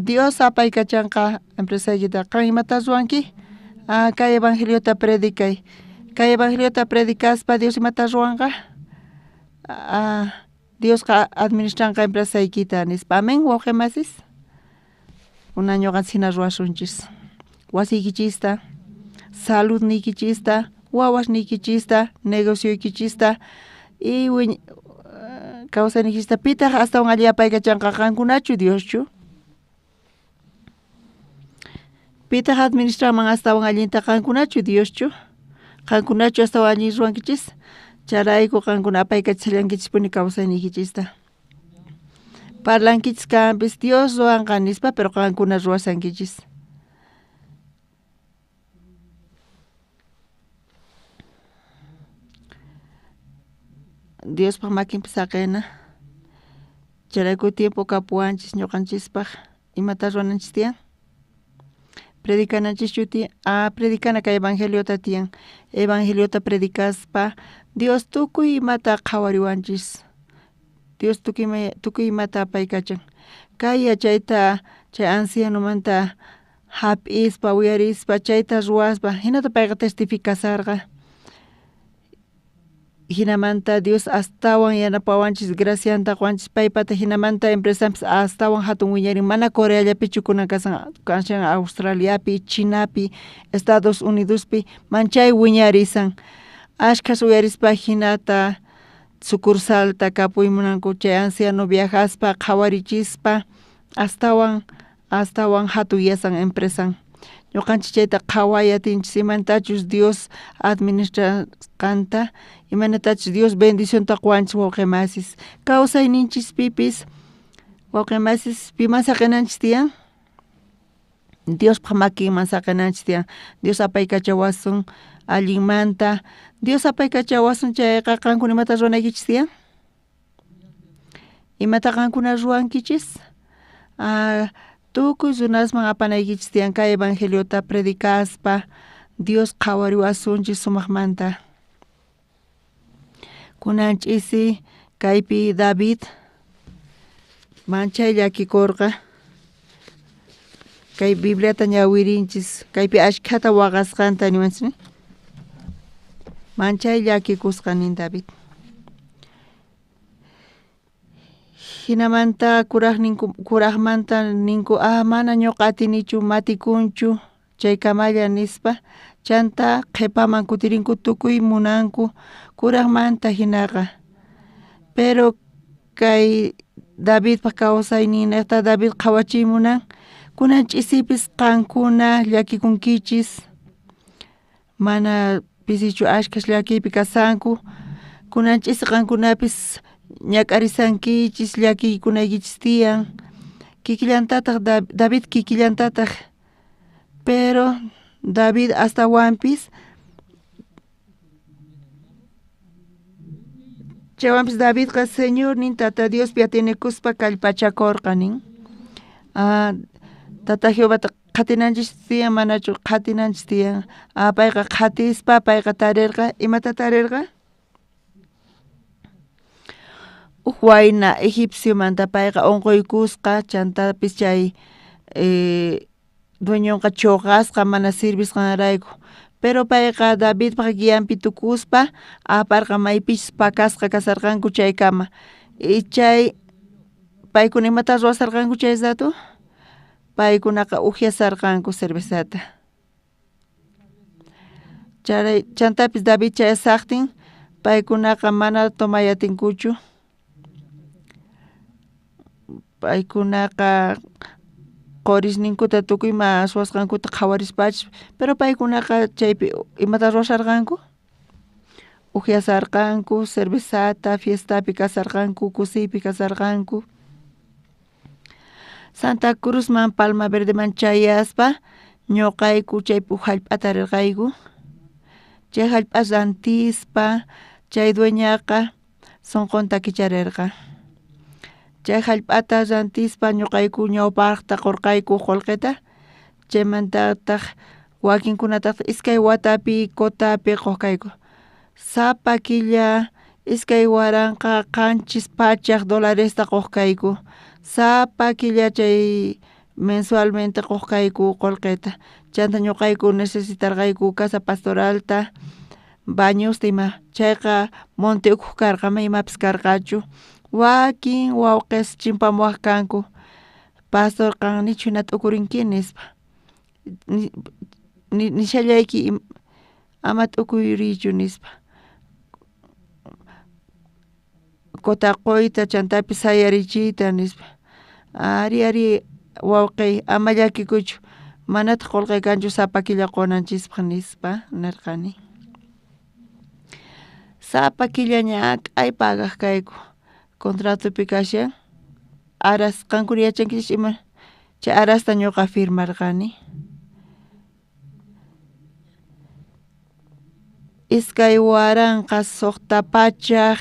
Dios apaykachanqa empresaykita qan imata ruwanki kay evangeliota predicay kay evangeliota predicaspa Dios imata ruwanqa Diosqa administranqa empresaykita nispa amen wawqi masis una ñuqanchik hina ruwashunchis wasiykichista saludnikichista wawasnikichista negocioykichista y kawsaynikista pitaq astawan alli apaykachanqa qankunachu Dioschu pitaq administraman astawan allinta qankunachu Dioschu qankunachu astawan alli ruwankichis charayku qankuna apaykachallankichispuni kawsaynikichista parlankichis kanpis Dios ruwanqa nispa pero qankuna ruwasankichis Diospak makinpi saqena charayku tiempo kapuwanchis ñuqanchispaq imata ruwananchis tiyan predicananchis tiyan predicana kay evangeliota tiyan evangeliota predicaspa Dios tukuy imata qhawariwanchis Dios tukuy imata apaykachan kay yachayta chay ancianomanta hap'ispa uyarispa chayta ruwaspa hinata payqa testificasarqa hinamanta Dios astawan yanapawanchis gracianta quwanchis paypata hinamanta empresampis astawan hatun wiñarin mana Coreallapichu kunan kashan Australiapi Chinapi Estados Unidospi manchay wiñarisan ashkhas uyarispa hinata sucursalta kapuymunanku chay anciano viajaspa qhawarichispa astawan hatuyasan empresan ñuqanchik chayta qhawayatinchis imanatachus Dios administrasqanta imanatachus Dios bendicionta quwanchis wawqi masis kawsayninchispipis wawqi masis piman saqenanchis tiyan Diospak makinman saqenanchis tiyan Dios apaykachawasun allinmanta Dios apaykachawasun chayqa qankuna imata ruwanaykichis tiyan imata qankuna ruwankichis tukuy runasman apanaykichis tiyan kay evangeliota predicaspa Dios qhawariwasunchis sumaqmanta kunanchisi kaypi David manchay llakikurqa kay Bibliata ñawirinchis kaypi ashkhata waqasqanta niwanchis manchay llakikusqa nin David hinamanta kuraqmanta ninku mana ñuqa atinichu matikunchu chay kamalla nispa chanta qhipaman kutirinku tukuy munanku kuraqmanta hinaqa pero kay Davidpa kawsayninta David qhawachiymunan kunanch'isipis qankuna llakikunkichis mana pisichu ashkash llakipi kasanku kunanch'is qankunapis ñak'arisankichis llakiykunaykichis tiyan kikillantataq David kikillantataq pero David astawanpis chaywanpis Davidqa Señor nin tata Diospi atinikuspa kallpachakurqa nin tata Jehovata qatinanchis tiyan manachu qatinanchis tiyan payqa qatispa payqa tarirqa imata tarirqa wayna egipciomanta payqa unquykusqa chantapis chay dueñonqa chuqasqa mana sirvisqanrayku pero payqa Davidpa guianpi tukuspa aparqa maypichis pakasqa kasarqanku chaykama y chay paykuna imata ruwasarqanku chay zatu paykunaqa ujiasarqanku cervezata chantapis David chayasaqtin paykunaqa mana tomayatinkuchu paykunaqa qorisninkuta tukuyma aswasqankuta qhawarispachu pero paykunaqa chaypi imata ruwasharqanku upiasarqanku cervezata fiestapi kasarqanku kusiypi kasarqanku Santa Cruzman Palma Verdeman chayaspa ñuqayku chaypi hallp'ata rirqayku chay hallp'a rantispa chay dueñaqa sunqunta kicharirqa chay hallp'ata rantispa ñuqayku ñawpaqta qurqayku qullqita chaymantataq wakinkunataq iskay watapi kotapi quqkayku sapa killa iskay waranqa qanchis pachaq dolaresta quqkayku sapa killa chay mensualmente quqkayku qullqita chanta ñuqayku necesitarqayku casa pastoralta bañusta ima chayqa monte ukuq karqa ama imapis karqachu wakin wawqis chimpamuwaq kanku pastor qan nichu hina t'ukurinki nispa nishallayki ama t'ukuyrichu nispa kotaquyta chantapis sayarichiyta nispa ari wawqi ama llakikuchu manataq qullqi kanchu sapa killa qunanchikpaq nispa nirqani sapa killa ñak'ay pagaq kayku contratopi kashan aras qankuna yachankichik ima chay arasta ñuqa firmarqani iskay waranqa suqta pachaq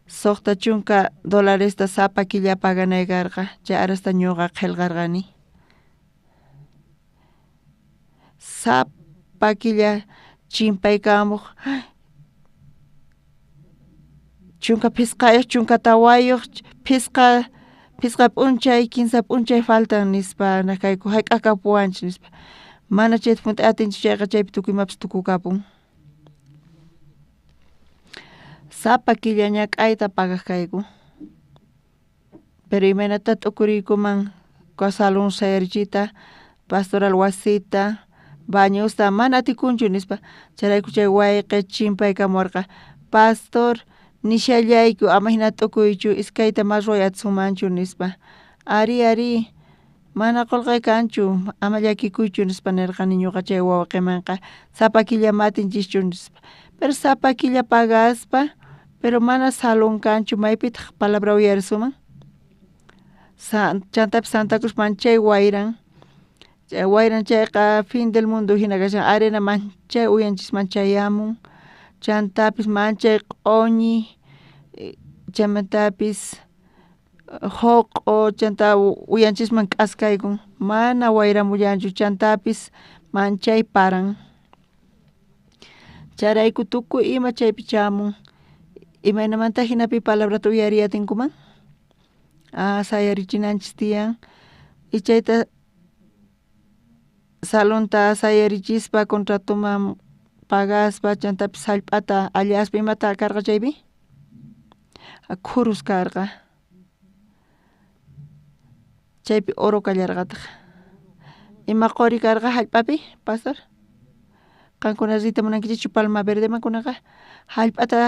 suqta chunka dolaresta sapa killa paganay karqa chay arasta ñuqa qillqarqani sapa killa chimpaykamuq chunka pisqayuq chunka tawayuq pisqa p'unchay kinsa p'unchay faltan nispa kayku hayk'akapuwanchik nispa mana chayta punta atinchik chayqa chaypi tukuymapas tukukapun sapa killa ñak'ayta pagaq kayku pero imaynata t'ukuriykuman salón sayarichita pastoral wasita bañusta mana atikunchu nispa chayrayku chay wayqi chimpaykamuwarqa pastor nishallayku ama hina t'ukuychu iskayta mas ruway atisunmanchu nispa ari mana qullqi kanchu ama llakikuychu nispa nirqani ñuqa chay wawqimanqa sapa killa matinchikchu nispa pero sapa killa pagaspa pero mana salón kanchu maypitaq palabra uyarisuman chantapi Santa Cruzman chay wayran chayqa fin del mundo hina kashan arena manchay uyanchisman chayamun chantapis manchay q'uñi chaymantapis huq'u chanta uyanchisman k'askaykun mana wayramullanchu chantapis manchay paran charayku tukuy ima chaypi chamun imaynamanta hinapi palabrata uyariy atinkuman sayarichinanchis tiyan y chayta salonta sayarichispa contratuman pagaspa chantapis hallp'ata allaspa imata karqa chaypi khurus karqa chaypi oro kallarqataq ima quri karqa hallp'api pastor qankuna rita munankichu Palma Verdeman kunaqa hallp'ata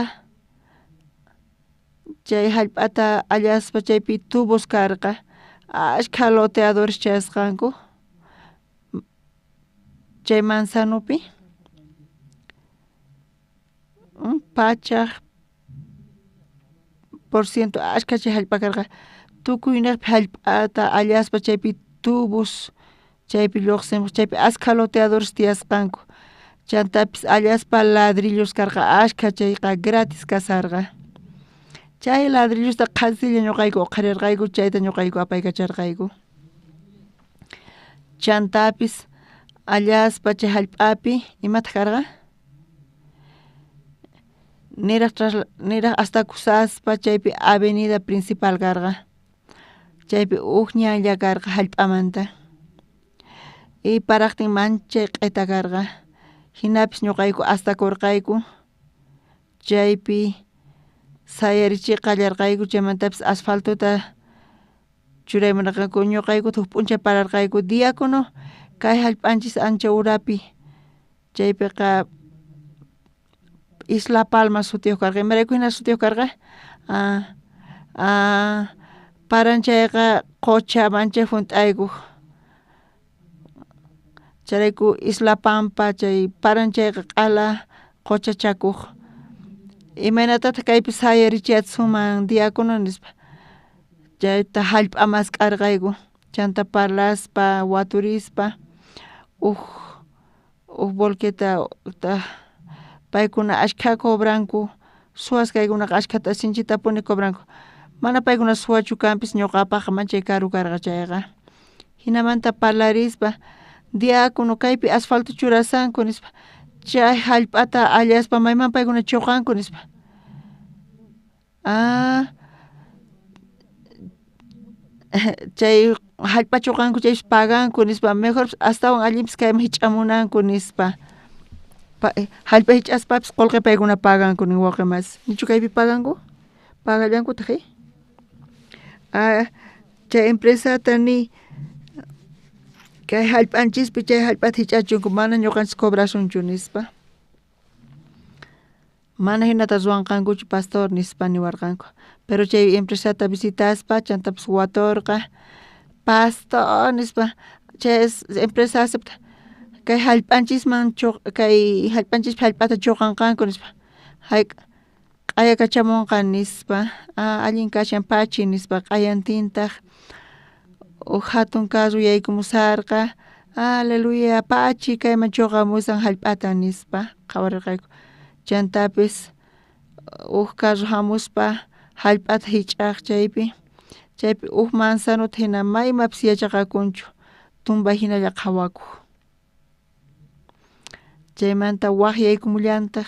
chay hallp'ata allaspa chaypi tubos karqa ashkha loteadores chayasqanku chay manzanupi pachaq por ciento ashkha chay hallp'a karqa tukuynaqpi hallp'ata allaspa chaypi tubos chaypi lluqsimuq chaypi ashkha loteadores tiyasqanku chantapis allaspa ladrillos karqa ashkha chayqa gratis kasarqa chay ladrillosta qasilla ñuqayku uqarirqayku chayta ñuqayku apaykacharqayku chantapis allaspa chay hallp'api imata karqa niraq hasta kusaspa chaypi avenida principal karqa chaypi ñalla karqa hallp'amanta y paraqtin manchay q'ita karqa hinapis ñuqayku astakurqayku chaypi sayarichiq qallarqayku chaymantapis asfaltota churaymunarqayku ñuqayku tuq p'unchay pararqayku diácono kay hallp'anchis ancha urapi chaypiqa Isla Palma sutiyuq karqa imarayku hina sutiyuq karqa paranchayqa qocha mancha hunt'aykuq charayku Isla Pampa chay paranchayqa q'ala qochachakuq imaynatataq kaypi sayarichiyata suman diácono nispa chayta hallp'a maskarqayku chanta parlaspa waturispa bolqueta paykuna ashka cobranku suwas kaykunaqa ashkata sinchitapuni cobranku mana paykuna suwachu kanpis ñuqapaq manchay karu karqa chayqa hinamanta parlarispa diácono kaypi asfalto churasanku nispa chay hallp'ata allaspa mayman paykuna chuqanku nispa chay hallp'a chuqanku chaypish paganku nispa mejor astawan allinpis kayman hich'amunanku nispa hallp'a hich'aspapis qullqi paykuna paganku nin waqemas nichu kaypi paganku pagallanku taji chay empresata ni kay hallp'anchispi chay hallp'ata hich'achunku mana ñuqanchis cobrashunchu nispa mana hinata ruwanqankuchu pastor nispa niwarqanku pero chay empresata visitaspa chantapis waturqa pastor nispa chay empresa acepta kay hallp'anchisman kay hallp'anchispi hallp'ata chuqanqanku nispa q'aya kachamunqa nispa allin kashan pachi nispa q'ayantintaq hatun carro yaykumusarqa aleluya pachi kayman chuqamusan hallp'ata nispa qawarirqayku chantapis carro hamuspa hallp'ata hich'aq chaypi manzanuta hina maymapas yachaqakunchu tumbay hinalla qhawakuq chaymanta waq yaykumullataq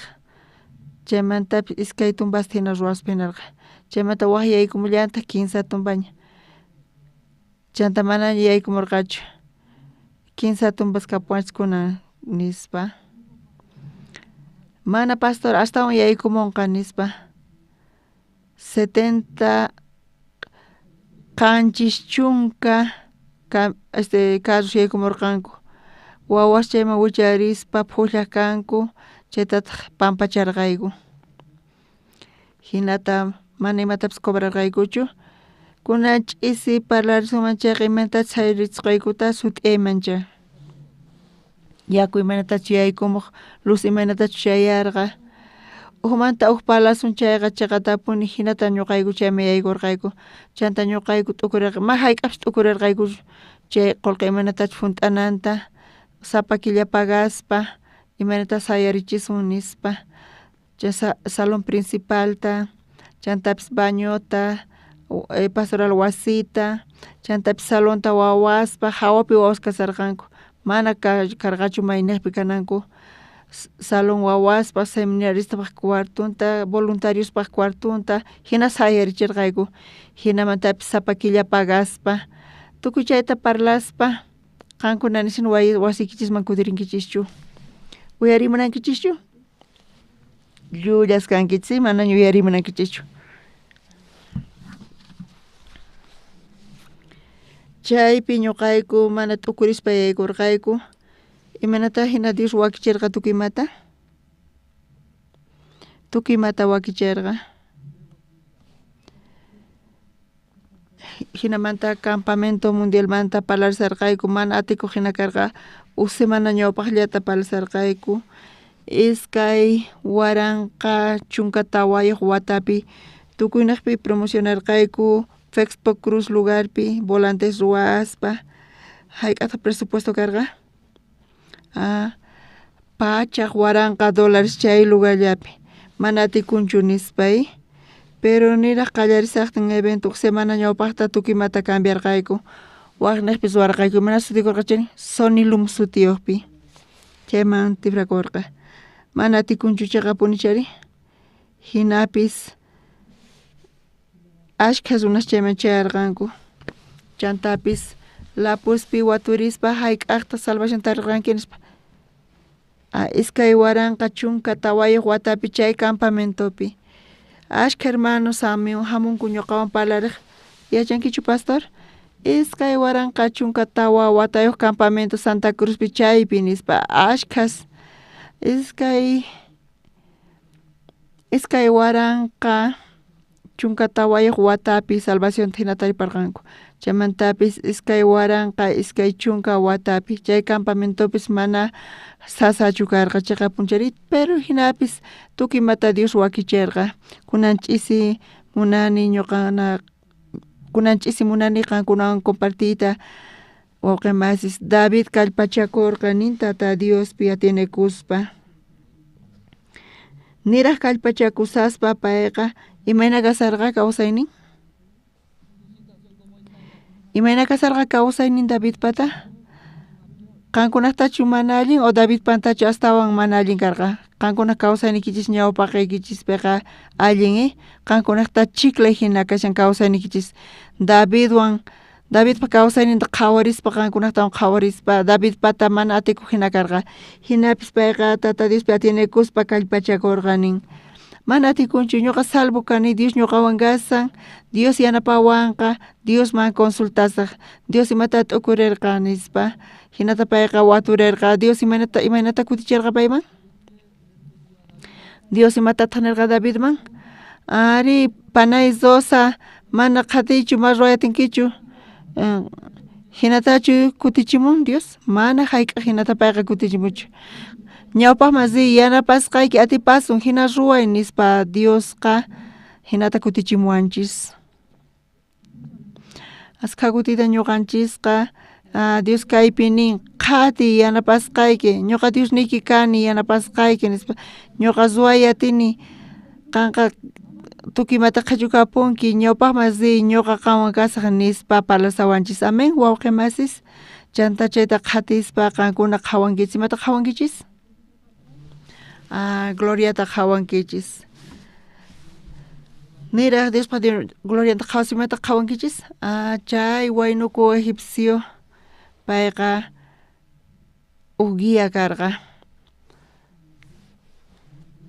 chaymantapis iskay tumbasta hina ruwaspa hinarqa chaymanta waq yaykumullataq kinsa tumbaña chanta mana yaykumurqachu kinsa tumbas kapuanchis kunan nispa mana pastor astawan yaykumunqa nispa 70 qanchis chunka carros yaykumurqanku wawas chayman wicharispa phullaq kanku chaytataq pampacharqayku hinata mana imatapis cobrarqaykuchu kunan ch'isi parlarisunman chayqa imantatach sayarichishqaykuta sut'aymancha yaku imanatach yaykumuq luz imanatach shayarqa manta palasun chayqa chaqatapuni hinata ñuqayku chaymi yaykurqayku chanta ñuqayku t'ukurirqa ma hayk'apis t'ukurirqayku chay qullqi imanatach hunt'ananta sapa killa pagaspa imanata sayarichisun nispa chay salón principalta chantapis bañota pastoral wasita chantapis salonta wawaspa hawapi wawas kasarqanku mana karqachu mayniqpi kananku salón wawaspa seminaristapaq cuartunta voluntariuspaq cuartunta hina sayarichirqayku hinamantapis sapa killa pagaspa tukuy chayta parlaspa qankuna nishin wasiykichisman kutirinkichishchu uyarimunankichischu llullas kankichis manaña uyarimunankichischu chaypi ñuqayku mana t'ukurispa yaykurqayku imanata hina Dios wakichirqa tukuymata wakichirqa hinamanta campamento mundialmanta palarsarqayku mana atikuq hina karqa semana ñawpaqllata palarsarqayku iskay waranqa chunka tawayuq watapi tukuynaqpi promocionarqayku Fexpo Cruz lugarpi volantes ruwaspa hayk'ataq presupuesto karqa pachaq waranqa dólares chay lugarllapi mana atikunchu nispay pero niraq qallarisaqtin evento semana ñawpaqta tukuymata cambiarqayku waqniqpis warqayku mana sutikurqachani Sonilum sutiyuqpi chayman tifrakurqa mana atikunchu chayqa chari hinapis ashka runas chayman chayarqanku chantapis lapuspi waturispa hayk'aqta salvación tarirqanki nispa iskay waranqa chunka tawayuq watapi chay campamentopi ashka hermanos hamunku ñuqawan parlariq yachankichu pastor iskay waranqa chunka tawa watayuq campamento Santa Cruzpi chaypi nispa ashkas iskay waranqa chunkata wayaq watapi salvación hinata riparqanku. Chaymantapis iskay waranqa iskay chunka watapi chay campamentopis mana sasachu karqa chayqa puncharit, pero hinapis tukimata Dios wakichirqa. Kunan ch'isi munani ñuqana kunan ch'isi munani qankunawan compartita wawqimasis David kallpachakurqa nintata Diospi atinikuspa. Niraq kallpachakusaspa payqa imayna kasarqa kawsaynin? Imayna kasarqa kawsaynin David pata? Qankunaqtachu mana allin o David pantachu astawan mana allin karqa? Qankuna kawsaynikichis ñawpaqaykichispiqa allin qankunaqta chiklay hina kashan kawsaynikichis Davidpa kawsayninta qhawarispa qankunaqtawan qhawarispa David pata mana atikuq hina karqa hinapis payqa Tata Diospi atinikuspa kallpachakurqanin. Mana atikunchu ñuqa salvo kani Dios ñuqawan kasan, Dios yanapawanqa, Dios man consultasaq, Dios imata t'ukurirqa nispa, hinata payqa waturirqa, Dios imaynata kutichirqa payman? Dios imatataq nirqa Davidman? Ari panay Zosa mana qhatichu mas ruwayatinkichu, hinatachu kutichimun Dios? Mana hayk'a hinata payqa kutichimuchu. Ñawpaqman yanapasqayki atipasun hina ruway nispa Diosqa hinata kutichimuwanchis. Askha kutita ñuqanchisqa Dios kaypi nin qhati yanapasqayki ñuqa Diosniki kani yanapasqayki nispa ñuqa ruwayatini qanqa tukimata qhachukapunki ñawpaqman ñuqa qanwan kasaq nispa parlasawanchis. Amén wawqimasis chanta chayta qhatispa qankuna qhawankichis. Imata qhawankichis? Gloriata qhawankichis. Niraq Diospa gloriata qhawasimata qhawankichis. Chay waynuku egipcio payqa guía karqa.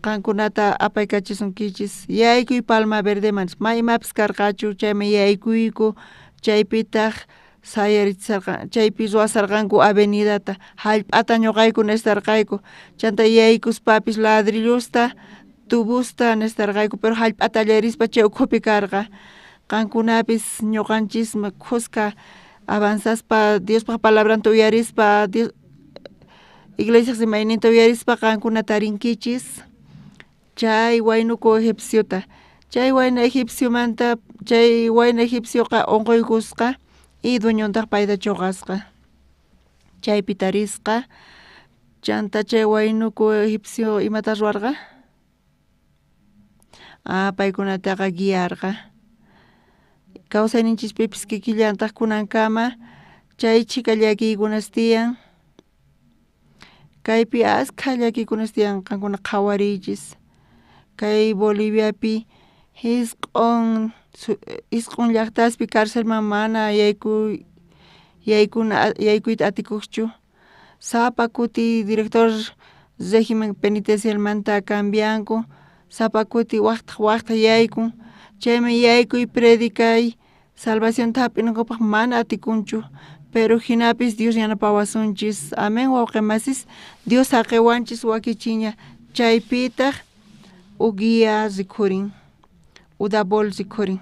Qankunata apaykachisunkichis yaykuy Palma Verdeman maymapis karqachu chaymi yaykuyku chaypitaq chaypi ruwasarqanku avenidata hallp'ata ñuqaykuna estarqayku chanta yaykuspapis ladrillusta tubusta nestarqayku pero hallp'ata allarispa chay ukhupi karqa qankunapis ñuqanchisma kuska avanzaspa Diospa palabranta uyarispa iglesias imayninta uyarispa qankunata rinkichis chay waynuku egipciota chay wayna egipciomanta chay wayna egipcioqa unquykusqa y dueñontaq payta chuqasqa chaypi tarisqa chanta chay waynuku egipcio imata ruwarqa paykunataqa guiarqa kawsayninchispipis kikillantaq kunankama chay chika llakiykunas tiyan kaypi askha llakiykunas tiyan qankuna qhawariychis kay Boliviapi hisq'un llaqtaspi carcelman mana yaykuyta atikuqchu sapa kuti director régimen penitencialmanta cambianku sapa kuti waqta yaykun chaymi yaykuy predicay salvación hap'inankupaq mana atikunchu pero hinapis Dios yanapawasunchis. Amén wawqimasis Dios haqiwanchis wakichiña chaypitaq uguía rikhurin udabol rikhurin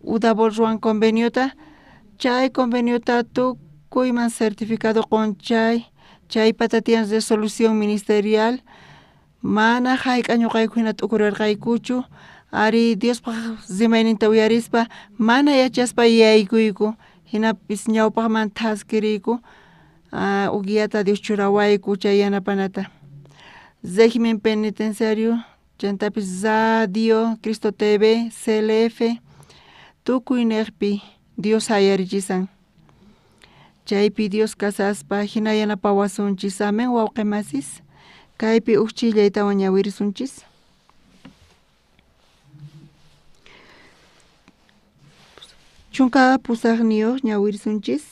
udabol ruan conveniota chay conveniota tukuyman certificado qonchay chay patatian resolución ministerial mana hayk'a ñuqayku hina t'ukurirqaykuchu ari Diospaq rimayninta uyarispa mana yachaspa yaykuyku hinapis ñawpaqman thaskiriyku uguiata Dios churawayku chay yanapanata régimen penitenciario chantapis Radio Cristo TV CLF tukuy niqpi Dios hayarichisan chaypi Dios kasaspa hina yanapawasunchis. Amén wawqimasis kaypi uchillaytawan ñawirisunchis. Chunka pusaqniyuq ñawirisunchis.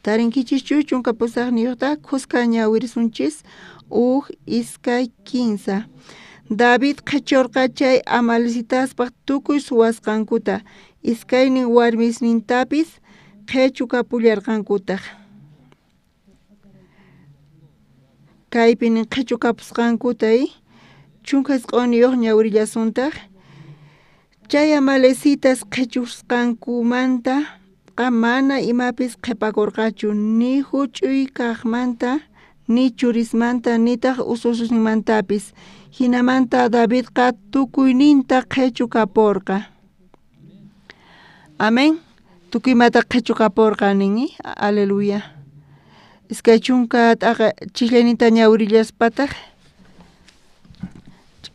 Tarinkichis chunka pusaqniyuqta kuska ñawirisunchis iskay 15. David qhechurqa chay Amalecitaspaq tukuy suwasqankuta iskaynin warmisnintapis qhechu kapullarqankutaq. kaypi ninqachu kapusqankutay chunkas q'uniyuq ñawrillasuntaj chay amalesitas qhichusqankumanta mana imapis qhipakurqachu ni huch'uy kaqmanta ni churismanta nitaq ususninmantapis hinamanta Davidqa tukuyninta qhichukapurqa. Amén. Tukuymata qhichukapurqa ninmi. Aleluya. Iskay chunka t'aqa chiklayninta ñawrillaspataq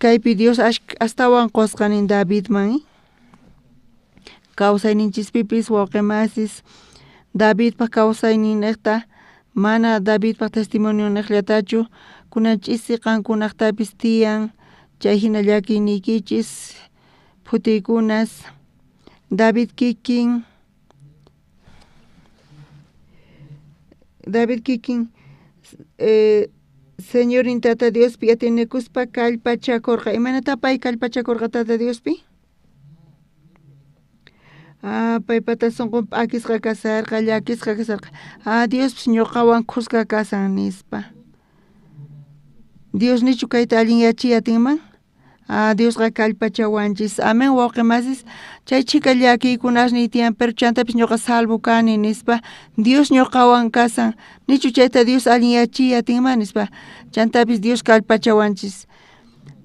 kaypi Dios astawan qusqanin Davidman kawsayninchispipis wawqimasis Davidpa kawsayninniqta mana Davidpa testimonio niqllatachu kunan ch'isi qankunaqtapis tiyan chay hina llakiynikichis phutikkunas David kikin Señor Tata Diospi yatinikuspa kallpachakurqa imanata pay kallpachakurqa Tata Diospi paypata sunqunpa akisqa kasarqa llakisqa kasarqa Diospis ñuqawan khusqa kasan nispa Dios nichu kayta allin yachiyatinman Diosqa kallpachawanchis amén wawqimasis chay chika llakiykunasni tiyan pero chantapis ñuqa salvo kani nispa Dios ñuqawan kasan nichu chayta Dios allin yachiyatinman nispa chantapis Dios kallpachawanchis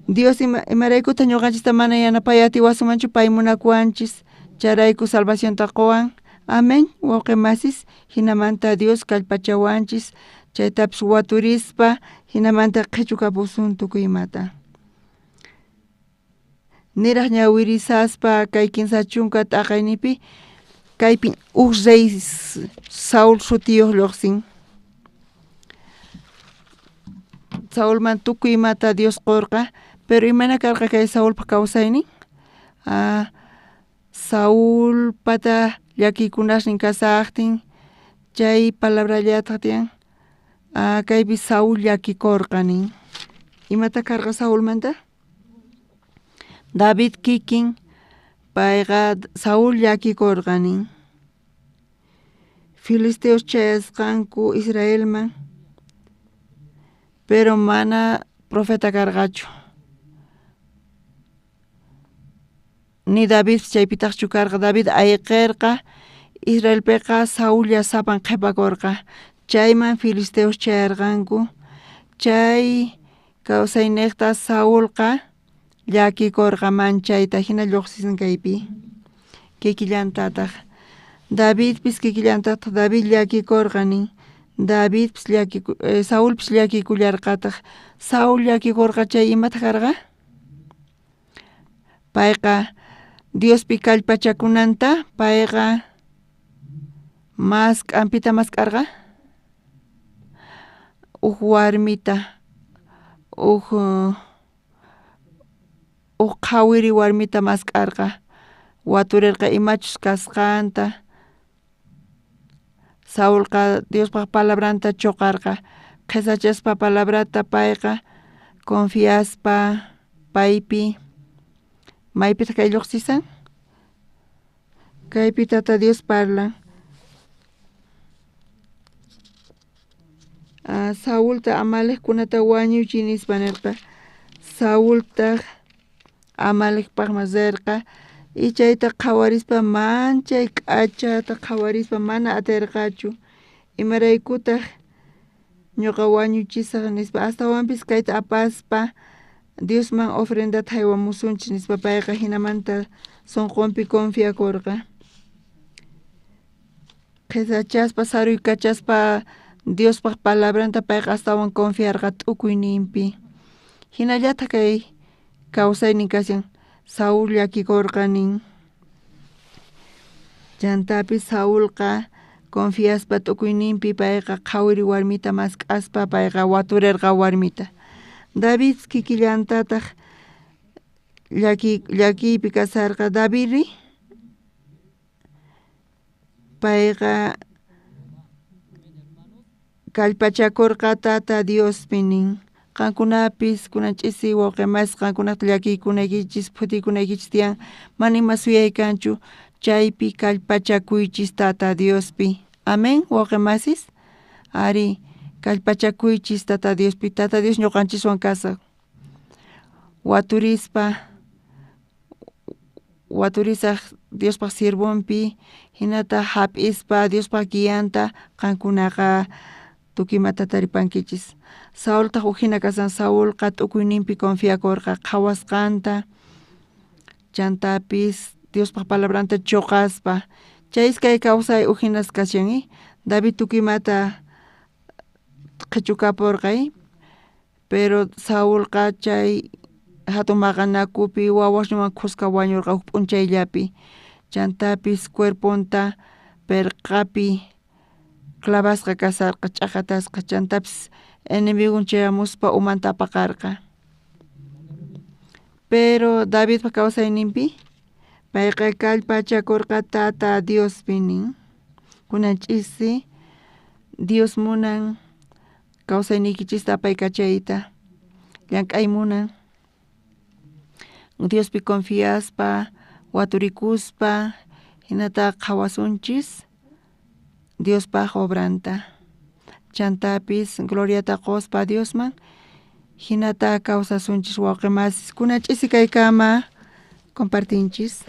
Dios imaraykuta ñuqanchista mana yanapay atiwasumanchu pay munakuanchis charayku salvacionta qowan amén wawqimasis hinamanta Dios kallpachawanchis chaytapis waturispa hinamanta qhichukapusun tukuymata niraq ñawirisaspa kay kinsa chunka t'aqaynipi kaypi rey Saúl sutiyuq lluqsin Saúlman tukuymata Dios qurqa pero imana karqa kay Saúlpa kawsaynin Saúl pata llakiykunasnin kasaqtin chay palabrallataq tiyan kaypi Saúl llakikurqanin imata karqa Saúlmanta David kikin payqa Saúl llakikurqanin Filisteos chayasqanku Israelman pero mana profeta karqachu ni David chaypitaqchu karqa David ayqirqa Israelpiqa Saúl yasapan qhipakurqa chayman Filisteos chayarqanku chay kawsayniqta Saúlqa llakikurqa manchayta hina lluqsisin kaypi kikillantataq Davidpis kikillantataq David llakikurqanin Davidpis Saúlpis llakikullarqataq Saúl llakikurqa chay imata karqa payqa Diospi kallpachakunanta payqa ampita maskarqa warmita qhawiri warmita maskarqa waturirqa imachus kasqanta Saúlqa Diospa palabranta chuqarqa qhisachaspa palabrata payqa confiaspa paypi maypita kay lluqsisan kaypi Tata Dios parlan Saúlta Amalekkunata wañuchiy nispa nirqa Saúlta Amalekpaqman zirqa y chayta qhawarispa manchay k'achata qhawarispa mana atirqachu imaraykutaq ñuqa wañuchisaq nispa astawanpis kayta apaspa Diosman ofrendata haywamusunchis nispa payqa hinamanta sunqunpi confiakurqa qhisachaspa saruykachaspa Diospaq palabranta payqa astawan confiarqa t'ukuyninpi hinallataq kay kawsaynin kasyan Saúl llakikurqanin chantapis Saúlqa confiaspa t'ukuyninpi payqa qhawiri warmita mask'aspa payqa waturirqa warmita David kikillantataq llakiypi kasarqa Davidri payqa kallpachakurqa Tata Diospi nin qankunapis kunan ch'isi wawqimas qankunata llakiykunaykichis phutikkunaykichis tiyan mana ima suyaykanchu chaypi kallpachakuychis Tata Diospi amén wawqimasis ari kallpachakuychis Tata Diospi, Tata Dios ñuqanchishwan kasa waturisaq Diospaq sirvunpi, hinata hap'ispa Diospaq guianta qankunaqa tukimata taripankichis. Saultaq uhina kasan, Saulqa t'ukuyninpi confiakurqa qhawasqanta, chantapis Diospaq palabranta chuqaspa, chay iskay kawsay uhinas kashan, David tukimata qhichukapurqay, pero Saulqa chay hatun maqanakupi wawasninwan qusqa wañurqa huk p'unchayllapi, chantapis cuerpunta pirqapi clavasqa kasarqa, ch'aqatasqa, chantapis enemigun chayamuspa umanta apaqarqa. Pero Davidpa kawsayninpi payqa kallpachakurqa Tata Diospi nin, kunanchiksi Dios munan kawsaynikichista apaykachayta, llank'ay munan Diospi confiaspa, waturikuspa, hinata qhawasunchis Diospaq obranta, chantapis gloriata qospa Diosman, hinata kawsasunchis wawqi masis kunanchis kaykama compartinchis.